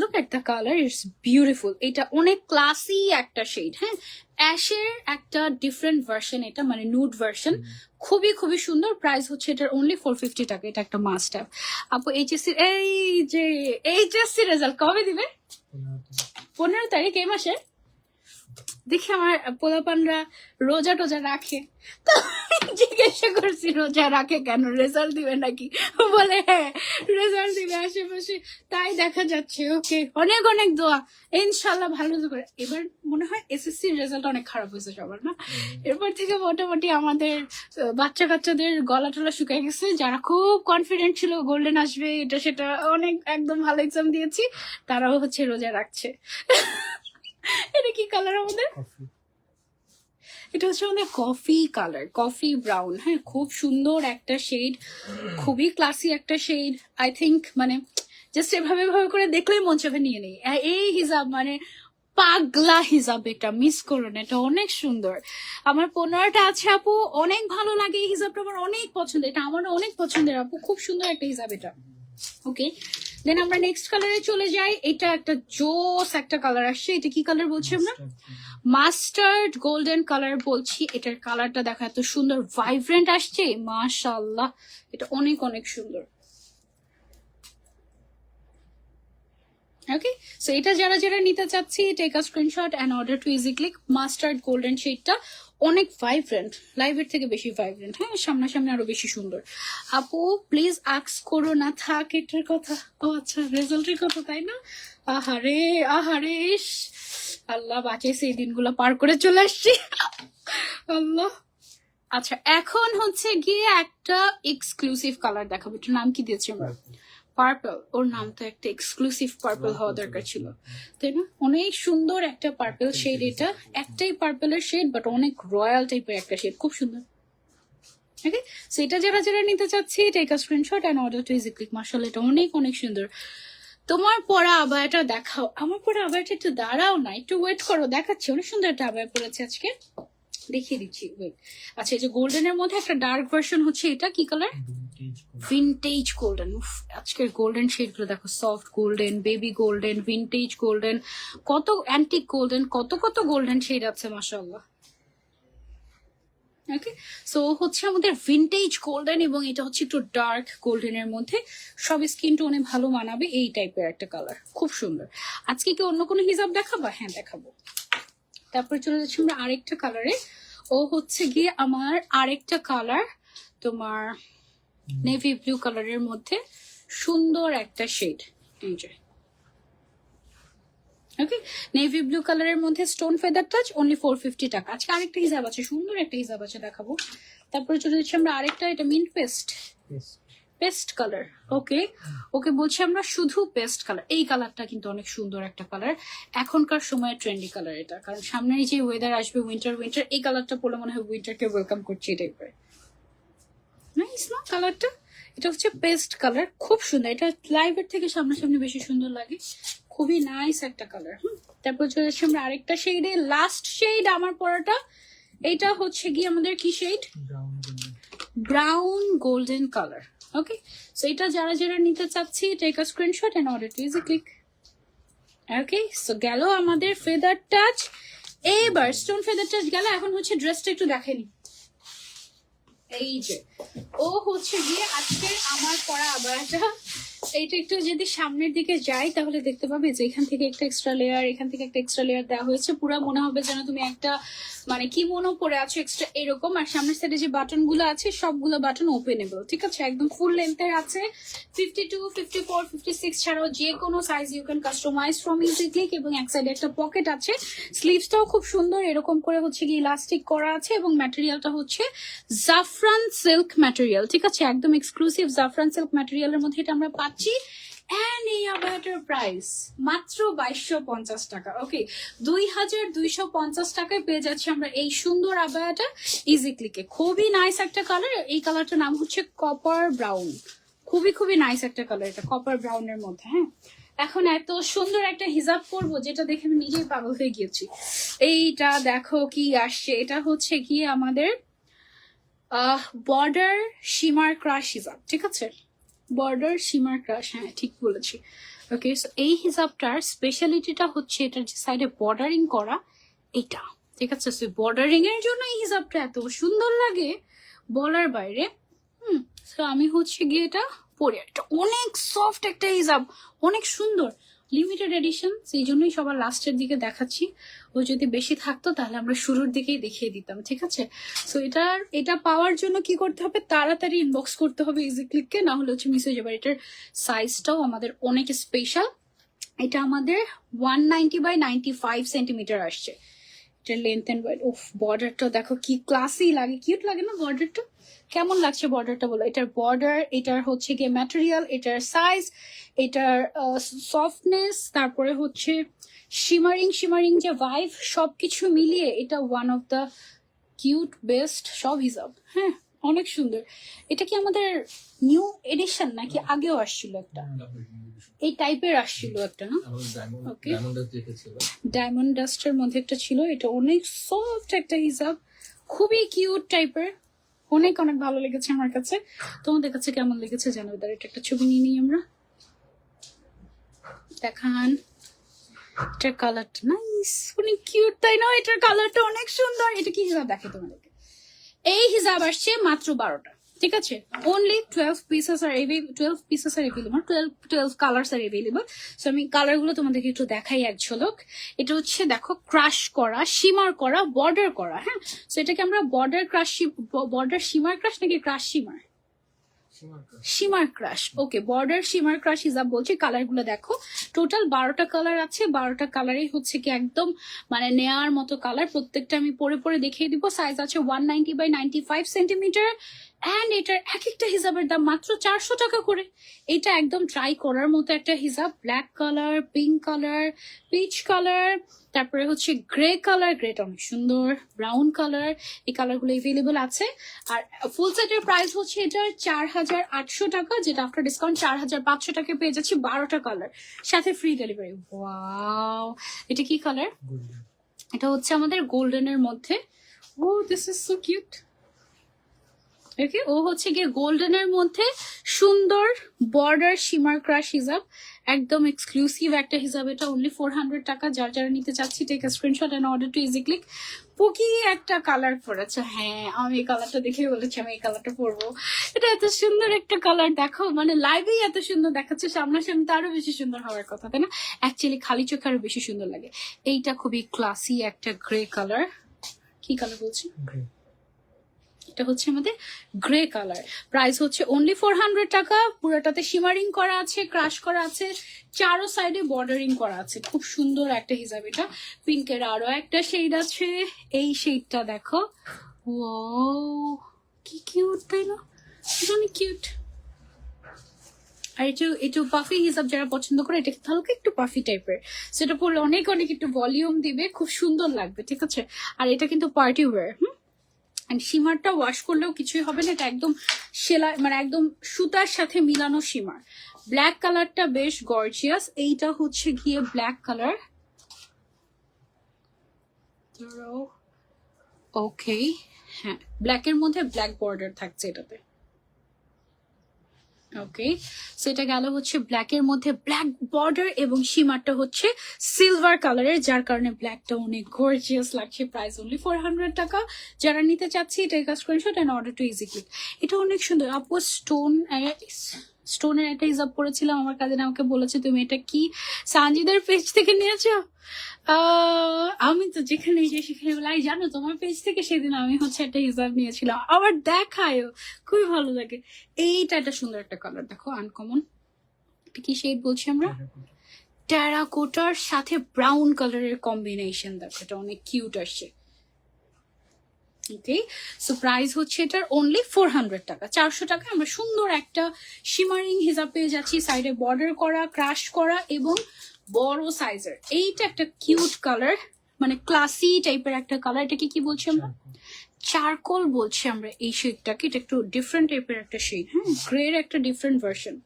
look at the colour, it's beautiful. এটা অনেক ক্লাসি একটা শেড। হ্যাঁ, অ্যাশের একটা ডিফারেন্ট ভার্সন এটা, মানে নুড ভার্সন, খুবই খুবই সুন্দর। প্রাইস হচ্ছে এটার অনলি 450 টাকা। এটা একটা মাস্ট হ্যাভ। আপু এইচএসসি, এই যে এইচএসসি রেজাল্ট কবে দিবে? 15 তারিখ এই মাসে। দেখি আমার পোলাপানরা রোজা টোজা রাখে, তো জিজ্ঞাসা করছি রোজা রাখে কেন, রেজাল্ট দিবে নাকি? বলে হ্যাঁ রেজাল্ট দিবে আশেপাশে, তাই দেখা যাচ্ছে। ওকে, অনেক অনেক দোয়া, ইনশাল্লাহ ভালো করে। এবার মনে হয় এসএসসির রেজাল্ট অনেক খারাপ হয়েছে সবার, না? এরপর থেকে মোটামুটি আমাদের বাচ্চা কাচ্চাদের গলা টলা শুকিয়ে গেছে। যারা খুব কনফিডেন্ট ছিল গোল্ডেন আসবে এটা সেটা, অনেক একদম ভালো এক্সাম দিয়েছি, তারাও হচ্ছে রোজা রাখছে। এটা কি কালার আমাদের? এটা হচ্ছে আমাদের কফি কালার, কফি ব্রাউন। হ্যাঁ, খুব সুন্দর একটা শেড, খুবই ক্লাসি একটা শেড। আই থিঙ্ক মানে জাস্ট এভাবে ভাবে করে দেখলেই মন চাবে নিয়ে নেই। এই হিজাব মানে পাগলা হিজাব, এটা মিস করো না, এটা অনেক সুন্দর। আমার 15টা আছে আপু, অনেক ভালো লাগে এই হিজাবটা, আমার অনেক পছন্দ। এটা আমারও অনেক পছন্দের আপু, খুব সুন্দর একটা হিজাব এটা। ওকে, দেন আমরা নেক্সট কালারে চলে যাই। এটা একটা জোস একটা কালার আসছে। এটা কি কালার বলছি আমরা? মাস্টার্ড গোল্ডেন কালার বলছি। এটার কালারটা দেখো এত সুন্দর ভাইব্রেন্ট আসছে, মাশাআল্লাহ, এটা অনেক অনেক সুন্দর। ওকে, সো এটা যারা যারা নিতে চাচ্ছি, take a screenshot and order to easy click. Mustard golden শেডটা অনেক ভাইব্রেন্ট, লাইভের থেকে বেশি ভাইব্রেন্ট। হ্যাঁ, সামনাসামনি আরো বেশি সুন্দর। আপু প্লিজ আক্স করো না থাক এটার কথা। ও আচ্ছা, রেজাল্টের কথা, তাই না? আহারে আহারে, ইস, আল্লাহ বাঁচাইছে, এই দিনগুলো পার করে চলে আসছি। আল্লাহ। আচ্ছা, এখন হচ্ছে গিয়ে একটা এক্সক্লুসিভ কালার দেখাবো। এটার নাম কি দিয়েছি আমরা? পার্পল। ওর নাম তো একটা এক্সক্লুসিভ পার্পল হওয়া দরকার ছিল, তাই না? অনেক সুন্দর একটা পার্পল শেড। এটা একটাই পার্পলের শেড, বাট অনেক রয়্যাল টাইপের একটা শেড, খুব সুন্দর। ওকে, সো এটা যারা যারা নিতে চাচ্ছি, take a screenshot and order to easy Click. মাশাআল্লাহ, এটা অনেক অনেক সুন্দর। তোমার পরা আবায়াটা দেখাও। আমার পরা আবায়াটা একটু দাঁড়াও না, একটু ওয়েট করো, দেখাচ্ছি। অনেক সুন্দর একটা আবায়া পরেছে আজকে, দেখিয়ে দিচ্ছি, ওয়েট। আচ্ছা, এই যে গোল্ডেনের মধ্যে একটা ডার্ক ভার্সন হচ্ছে, এটা কি কালার? Vintage golden. আজকের গোল্ডেন শেড গুলো দেখো, soft golden, baby golden, vintage golden, কত অ্যান্টিক গোল্ডেন, কত কত গোল্ডেন শেড আছে, মাশাআল্লাহ। ওকে, সো হচ্ছে আমাদের ভিনটেজ গোল্ডেন, এবং এটা হচ্ছে একটু ডার্ক গোল্ডেনের মধ্যে, সব স্কিন টোনে ভালো মানাবে এই টাইপের একটা কালার, খুব সুন্দর। আজকে কি অন্য কোনো হিজাব দেখাবো? হ্যাঁ, দেখাবো। তারপরে চলে যাচ্ছি আমরা আরেকটা কালারে। ও হচ্ছে গিয়ে আমার আরেকটা কালার, তোমার নেভি ব্লু কালারের মধ্যে সুন্দর একটা শেড। এই যে ওকে, নেভি ব্লু কালারের মধ্যে স্টোন ফেদার টাচ, অনলি 450 টাকা। আজকে আরেকটা হিজাব আছে, সুন্দর একটা হিজাব আছে, দেখাবো। তারপরে চলে যাচ্ছি আমরা আরেকটা, এটা মিন্ট পেস্ট কালার। ওকে ওকে, বলছি আমরা শুধু পেস্ট কালার। এই কালারটা কিন্তু অনেক সুন্দর একটা কালার, এখনকার সময়ের ট্রেন্ডি কালার এটা, কারণ সামনে যে ওয়েদার আসবে, উইন্টার, এই কালারটা পরে মনে হয় উইন্টারকে ওয়েলকাম করছে এই টাইপের। নাইস না কালারটা? এটা হচ্ছে পেস্ট কালার, খুব সুন্দর। এটা লাইভের থেকে সামনাসামনি বেশি সুন্দর লাগে, খুবই নাইস একটা কালার। তারপর চলে যাচ্ছি আমরা আরেকটা শেডে, লাস্ট শেড আমার পরাটা। এটা হচ্ছে গিয়ে আমাদের কি shade? Brown golden colour. Okay, so এটা যারা যারা নিতে চাচ্ছি, take a screenshot and order to easy click. Okay, so গেল আমাদের ফেদার টাচ, এবার স্টোন ফেদার টাচ গেল। এখন হচ্ছে ড্রেসটা একটু দেখেনি। এই যে ও হচ্ছে গিয়ে আজকের আমার পরা আবায়াটা, এইটা একটু যদি সামনের দিকে যাই তাহলে দেখতে পাবে যে এখান থেকে একটা এক্সট্রা লেয়ার, এখান থেকে একটা এক্সট্রা লেয়ার দেওয়া হয়েছে। পুরো মনে হবে যেন তুমি একটা মানে কি মনে পরে আছো এক্সট্রা এরকম। আর সামনের সাইডে যে বাটন গুলো আছে সবগুলো বাটন ওপেনেবল, ঠিক আছে, একদম ফুল লেন্থের আছে। 52, 54, 56 ছাড়াও যে কোনো size you can customise from EasyClick. এবং এক সাইডে একটা পকেট আছে, স্লিভসটাও খুব সুন্দর এরকম করে হচ্ছে কি ইলাস্টিক করা আছে। এবং ম্যাটেরিয়ালটা হচ্ছে জাফরান সিল্ক ম্যাটেরিয়াল, ঠিক আছে, একদম এক্সক্লুসিভ জাফরান সিল্ক ম্যাটেরিয়ালের মধ্যে এটা আমরা পাচ্ছি। এন্ড এই আবায়াটার প্রাইস মাত্র 2250 টাকা। ওকে, 2250 টাকায় পেয়ে যাচ্ছি আমরা এই সুন্দর আবায়াটা ইজিক্লিকে। খুবই নাইস একটা কালার, এই কালারটার নাম হচ্ছে কপার ব্রাউন। খুবই খুবই নাইস একটা কালার এটা, কপার ব্রাউনের মধ্যে। হ্যাঁ, এখন এত সুন্দর একটা হিজাব করবো যেটা দেখে আমি নিজেই পাগল হয়ে গিয়েছি। এইটা দেখো কি আসছে, এটা হচ্ছে কি আমাদের বর্ডার শিমার ক্রাশ হিজাব, ঠিক আছে, বর্ডার শিমার ক্রাশ, হ্যাঁ ঠিক বলেছি। ওকে, সো এই হিজাবটার স্পেশালিটিটা হচ্ছে এটার যে সাইডে বর্ডারিং করা এটা, ঠিক আছে। সো বর্ডারিং এর জন্য এই হিজাবটা এত সুন্দর লাগে বলার বাইরে। তো আমি হচ্ছে গিয়ে এটা পরে, এটা অনেক সফট একটা হিজাব, অনেক সুন্দর, লিমিটেড এডিশন, সেই জন্যই সবার লাস্টের দিকে দেখাচ্ছি। ও যদি বেশি থাকতো তাহলে আমরা শুরুর দিকেই দেখিয়ে দিতাম, ঠিক আছে। সো এটা পাওয়ার জন্য কি করতে হবে, তাড়াতাড়ি ইনবক্স করতে হবে ইজিক্লিককে, না হলে হচ্ছে মিস হয়ে যাবে। এটার সাইজটাও আমাদের অনেক স্পেশাল, এটা আমাদের 190 বাই 95 সেন্টিমিটার আসছে। এটার লেন্থ এন্ড ওয়েট, উফ বর্ডারটা দেখো কি ক্লাসি লাগে, কিউট লাগে না বর্ডারটা? কেমন লাগছে বর্ডারটা বলো? এটার বর্ডার, এটার হচ্ছে গিয়ে ম্যাটেরিয়াল, এটার সাইজ, এটার সফটনেস, তারপরে হচ্ছে শিমারিং যে ভাইভ, সবকিছু মিলিয়ে এটা one of the cute best সব হিসাব। হ্যাঁ, অনেক সুন্দর। এটা কি আমাদের নিউ এডিশন নাকি আগেও আসছিল একটা এই টাইপের আসছিল একটা, না? ওকে, ডায়মন্ড ডাস্টের মধ্যে একটা ছিল, এটা অনেক সফট একটা হিসাব, খুবই কিউট টাইপের, অনেক অনেক ভালো লেগেছে আমার কাছে। তোমাদের কাছে কেমন লেগেছে জানাবে। এটা একটা ছবি নিয়ে নিই আমরা, দেখান। এটার কালারটা নাইস, অনেক কিউট, তাই না? এটার কালারটা অনেক সুন্দর। এটা কি হিসাব দেখে তোমাদেরকে, এই হিসাব আসছে মাত্র 12টা, ঠিক আছে। অনলি 12 পিসেস আর 12 পিসেস আর এভেলেবল, 12 কালার্স আর এভেলেবল। সো আমি কালার গুলো তোমাদেরকে একটু দেখাই এক ঝলক। এটা হচ্ছে দেখো ক্রাশ করা, শিমার করা, বর্ডার করা। হ্যাঁ, সো এটাকে আমরা বর্ডার শিমার ক্রাশ নাকি crush shimmer? Shimmer crush. Okay, border shimmer crush হিসাব বলছি। কালার গুলো দেখো, টোটাল 12টা কালার আছে। 12টা কালারই হচ্ছে কি একদম মানে নেয়ার মতো কালার। প্রত্যেকটা আমি পরে পরে দেখিয়ে দিব। সাইজ আছে 190 বাই 95 সেন্টিমিটার। অ্যান্ড এটার এক একটা হিসাবের দাম মাত্র 400 টাকা করে। এটা একদম ট্রাই করার মতো একটা হিসাব। Black colour, pink colour, peach colour, তারপরে হচ্ছে গ্রে কালার, গ্রেটা অনেক সুন্দর, ব্রাউন কালার, এই কালারগুলো এভেলেবল আছে। আর ফুল সেটের প্রাইস হচ্ছে এটার 4800 টাকা, যেটা আফটার ডিসকাউন্ট 4500 টাকায় পেয়ে যাচ্ছি 12টা কালার, সাথে ফ্রি ডেলিভারি। ওয়াও, এটা কি কালার? এটা হচ্ছে আমাদের গোল্ডেনের মধ্যে। ও দিস ইজ সো কিউট। ওকে, ও হচ্ছে গিয়ে গোল্ডেনের মধ্যে সুন্দর বর্ডার শিমার ক্রাশ হিসাব, একদম এক্সক্লুসিভ একটা হিসাব। এটা অনলি 400 টাকা। যারা নিতে চাচ্ছি take a screenshot and order to EasyClick. Pookie একটা কালার পরেছে, হ্যাঁ আমি এই কালারটা দেখে বলেছি আমি এই কালারটা পরবো। এটা এত সুন্দর একটা কালার, দেখো মানে লাইভেই এত সুন্দর দেখাচ্ছে, সামনাসামনি তো আরো বেশি সুন্দর হওয়ার কথা, তাই না? অ্যাকচুয়ালি খালি চোখে আরো বেশি সুন্দর লাগে। এইটা খুবই ক্লাসি একটা গ্রে কালার। কি কালার বলছি? এটা হচ্ছে আমাদের গ্রে কালার। প্রাইস হচ্ছে অনলি 400 টাকা। পুরোটাতে শিমারিং করা আছে, ক্রাশ করা আছে, চারো সাইডে বর্ডারিং করা আছে। খুব সুন্দর একটা হিসাব এটা। পিঙ্কের আরো একটা শেড আছে, এই শেডটা দেখো, ওয়াও কি কিউট, তাই না? অনেক কিউট। আর একটু পাফি হিসাব যারা পছন্দ করে, এটা হালকা একটু পাফি টাইপের, সেটা পরলে অনেক অনেক একটু ভলিউম দিবে, খুব সুন্দর লাগবে, ঠিক আছে। আর এটা কিন্তু পার্টি ওয়্যার। শিমারটা ওয়াশ করলেও কিছুই হবে না, এটা একদম সেলাই মানে একদম সুতার সাথে মিলানো শিমার। ব্ল্যাক কালারটা বেশ গর্জিয়াস। এইটা হচ্ছে গিয়ে ব্ল্যাক কালার। ওকে, হ্যাঁ ব্ল্যাকের মধ্যে ব্ল্যাক বর্ডার থাকছে এটাতে। ওকে, সেটা গেল হচ্ছে ব্ল্যাকের মধ্যে ব্ল্যাক বর্ডার এবং সীমাটা হচ্ছে সিলভার কালারের, যার কারণে ব্ল্যাকটা অনেক গর্জিয়াস লাগছে। প্রাইস অনলি 400 টাকা। যারা নিতে চাচ্ছি take a screenshot and order to EasyClick. এটা অনেক সুন্দর। আপু স্টোন স্টোনের একটা হিজাব পরেছিলাম, আমার কাজিন আমাকে বলেছে তুমি এটা কি সানজিদার পেজ থেকে নিয়েছো? আমি তো যেখানে যাই সেখানে বলাই, জানো তোমার পেজ থেকে সেদিন আমি হচ্ছে একটা হিজাব নিয়েছিলাম, আবার দেখায়ও, খুবই ভালো লাগে। এইটা একটা সুন্দর একটা কালার, দেখো আনকমন, কি শেড বলছি আমরা, টেরাকোটার সাথে ব্রাউন কালারের কম্বিনেশন, দেখো এটা অনেক কিউট আসছে। ওকে, সো প্রাইস হচ্ছে এটার অনলি 400 টাকা, 400 টাকা আমরা সুন্দর একটা শিমারিং হিজাব পেয়ে যাচ্ছি, সাইডে বর্ডার করা, ক্রাশ করা এবং বড় সাইজের। এইটা একটা কিউট কালার, মানে ক্লাসি টাইপের একটা কালার। এটাকে কি বলছি আমরা? চারকোল বলছি আমরা এই শেডটাকে। এটা একটু ডিফারেন্ট টাইপের একটা শেড, হ্যাঁ, গ্রের একটা ডিফারেন্ট ভার্সন,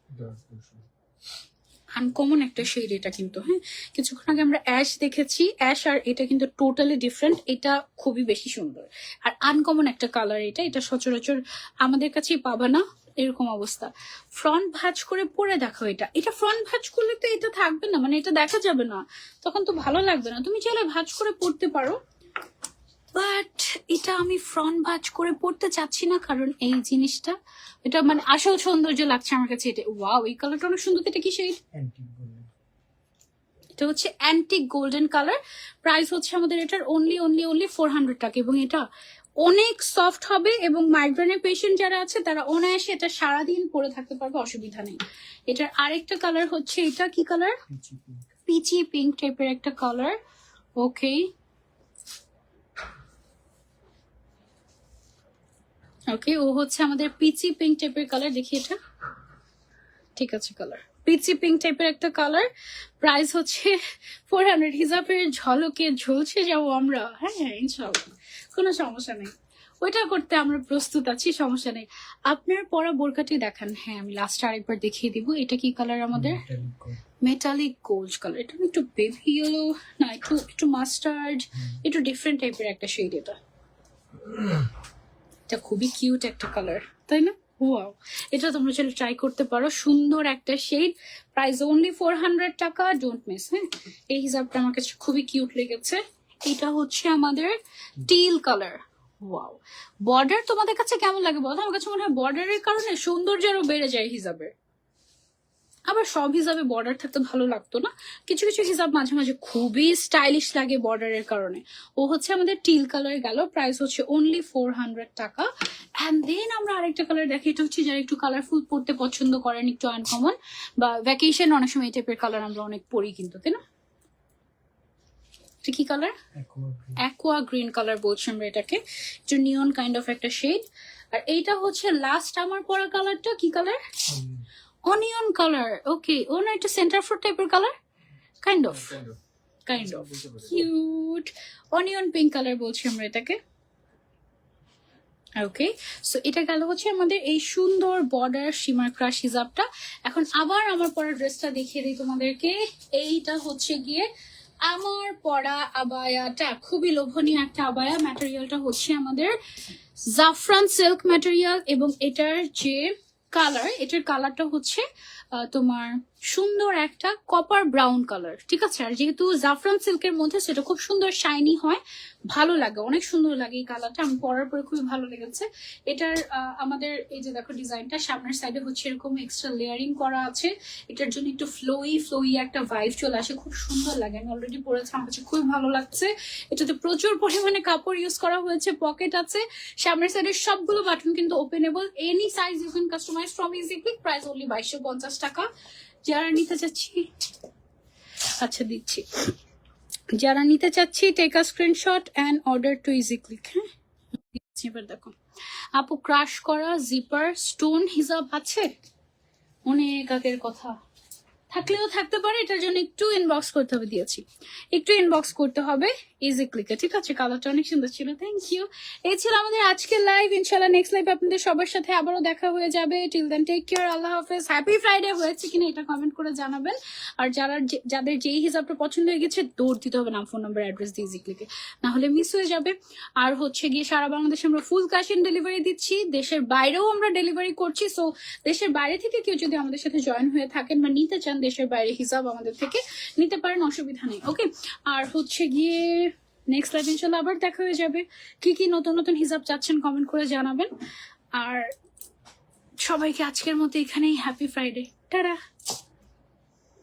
আনকমন একটা শেড এটা কিন্তু। হ্যাঁ, কিছুক্ষণ আগে আমরা অ্যাশ দেখেছি, অ্যাশ আর এটা কিন্তু টোটালি ডিফারেন্ট, এটা খুবই বেশি সুন্দর আর আনকমন একটা কালার। এটা এটা সচরাচর আমাদের কাছেই পাবা না, এরকম অবস্থা। ফ্রন্ট ভাঁজ করে পরে দেখো, এটা এটা ফ্রন্ট ভাঁজ করলে তো এটা থাকবে না, মানে এটা দেখা যাবে না, তখন তো ভালো লাগবে না। তুমি চাইলে ভাঁজ করে পরতে পারো, বাট এটা আমি ফ্রন্ট ভাঁজ করে পড়তে চাচ্ছি না, কারণ এই জিনিসটা এটা মানে আসল সৌন্দর্য লাগছে আমার কাছে। এটা ওয়াও, এই কালারটা অনেক সুন্দর। এটা কি শেড? এটা হচ্ছে অ্যান্টিক গোল্ডেন কালার। প্রাইস হচ্ছে আমাদের এটার অনলি 400 টাকা, এবং এটা অনেক সফট হবে এবং মাইগ্রেনের পেশেন্ট যারা আছে তারা অনায়াসে এটা সারাদিন পরে থাকতে পারবে, অসুবিধা নেই। এটার আরেকটা কালার হচ্ছে, এটা কি কালার? পিচি পিঙ্ক টাইপের একটা কালার। ওকে, ওকে, ও হচ্ছে আমাদের পিচি পিঙ্ক টাইপের কালার। দেখি এটা, ঠিক আছে, কালার পিচি পিঙ্ক টাইপের একটা কালার। প্রাইস হচ্ছে 400। হিজাবের ঝলকে ঝলসে যাবো আমরা, হ্যাঁ ইনশাল্লাহ, কোনো সমস্যা নেই, ওইটা করতে আমরা প্রস্তুত আছি, সমস্যা নেই। আপনার পরা বোরকাটি দেখান। হ্যাঁ, আমি লাস্টে আরেকবার দেখিয়ে দিব। এটা কি কালার আমাদের? Metallic gold colour. এটা একটু বেবি ইয়েলো না, একটু একটু মাস্টার্ড, একটু ডিফারেন্ট টাইপের একটা শেড। এটা এটা খুবই কিউট একটা কালার, তাই না? ওয়াও, এটা তোমরা চাইলে ট্রাই করতে পারো, সুন্দর একটা শেড। প্রাইস অনলি 400 টাকা, ডোন্ট মিস। হ্যাঁ, এই হিসাবটা আমার কাছে খুবই কিউট লেগেছে। এটা হচ্ছে আমাদের টিল কালার। ওয়াও, বর্ডার তোমাদের কাছে কেমন লাগে বলো? আমার কাছে মনে হয় বর্ডারের কারণে সৌন্দর্য আরো বেড়ে যায় হিসাবের। আবার সব হিসাবে বর্ডার থাকতে ভালো লাগতো না, কিছু কিছু হিসাব মাঝে মাঝে খুবই স্টাইলিশ লাগে বর্ডারের কারণে। ও হচ্ছে আমাদের টিল কালার গেল, প্রাইস হচ্ছে অনলি 400 টাকা। অ্যান্ড দেন আমরা আরেকটা কালার দেখি, এটা হচ্ছে যারা একটু কালারফুল পড়তে পছন্দ করেন, একটু আনকমন, বা ভ্যাকেশন অনেক সময় এই টাইপের কালার আমরা অনেক পরি কিন্তু, তাই না? এটা কি কালার? অ্যাকোয়া গ্রিন কালার বলছি আমরা এটাকে, একটু নিয়ন কাইন্ড অফ একটা শেড। আর এইটা হচ্ছে লাস্ট আমার পরা কালারটা, কি কালার? Onion colour. ওকে, ও না, একটা সেন্টার ফ্রুট টাইপের colour, kind of cute onion pink colour বলছি আমরা এটাকে। ওকে, সো এটা গেল হচ্ছে আমাদের এই সুন্দর বর্ডার সীমার ক্রাশ হিজাবটা। এখন আবার আমার পরা ড্রেসটা দেখিয়ে দিই তোমাদেরকে। এইটা হচ্ছে গিয়ে আমার পরা আবায়াটা, খুবই লোভনীয় একটা আবায়া। ম্যাটেরিয়ালটা হচ্ছে আমাদের জাফরান সিল্ক ম্যাটেরিয়াল, এবং এটার যে কালার, এটার কালারটা হচ্ছে তোমার সুন্দর একটা কপার ব্রাউন কালার, ঠিক আছে? আর যেহেতু জাফরান সিল্কের মধ্যে, সেটা খুব সুন্দর শাইনি হয়, ভালো লাগে, অনেক সুন্দর লাগে এই কালারটা। আমি পরার পরে খুবই ভালো লেগেছে। এটার আমাদের এই যে দেখো ডিজাইনটা, সামনের সাইডে হচ্ছে এরকম এক্সট্রা লেয়ারিং করা আছে, এটার জন্য একটু ফ্লোই একটা ভাইব চলে আসে, খুব সুন্দর লাগে। আমি অলরেডি পরেছি, আমার কাছে খুবই ভালো লাগছে। এটাতে প্রচুর পরিমাণে কাপড় ইউজ করা হয়েছে, পকেট আছে, সামনের সাইডের সবগুলো বাটন কিন্তু openable, any size you can customise from Easy Click. Price only 2250 টাকা। যারা নিতে চাচ্ছি, আচ্ছা দিচ্ছি, যারা নিতে চাচ্ছি take a screenshot and order to easy Click. হ্যাঁ, এবার দেখো আপু, ক্রাশ করা জিপার স্টোন হিসাব আছে, অনেক আগের কথা, থাকলেও থাকতে পারে, এটার জন্য একটু ইনবক্স করতে হবে, দিয়েছি, একটু ইনবক্স করতে হবে ইজি ক্লিকে, ঠিক আছে? কালারটা অনেক সুন্দর ছিল, থ্যাংক ইউ। এই ছিল আমাদের আজকের লাইভ। ইনশাল্লাহ নেক্সট লাইভ আপনাদের সবার সাথে আবারও দেখা হয়ে যাবে। টিল দেন টেক কেয়ার, আল্লাহ হাফেজ। হ্যাপি ফ্রাইডে হয়েছে কিনা এটা কমেন্ট করে জানাবেন। আর যাদের যেই হিসাবটা পছন্দ হয়ে গেছে, দৌড় দিতে হবে নাম, ফোন নাম্বার, অ্যাড্রেস দিয়ে ইজি ক্লিকে, না হলে মিস হয়ে যাবে। আর হচ্ছে গিয়ে সারা বাংলাদেশে আমরা ফুল ক্যাশ অন ডেলিভারি দিচ্ছি, দেশের বাইরেও আমরা ডেলিভারি করছি। সো দেশের বাইরে থেকে কেউ যদি আমাদের সাথে জয়েন হয়ে থাকেন বা নিতে চান দেশের বাইরে হিসাব, আমাদের থেকে নিতে পারেন, অসুবিধা নেই। ওকে, আর হচ্ছে গিয়ে নেক্সট লাইভ ইনশাল্লাহ আবার দেখা হয়ে যাবে। কি কি নতুন নতুন হিসাব চাচ্ছেন কমেন্ট করে জানাবেন। আর সবাইকে আজকের মতো এখানেই হ্যাপি ফ্রাইডে, টাটা।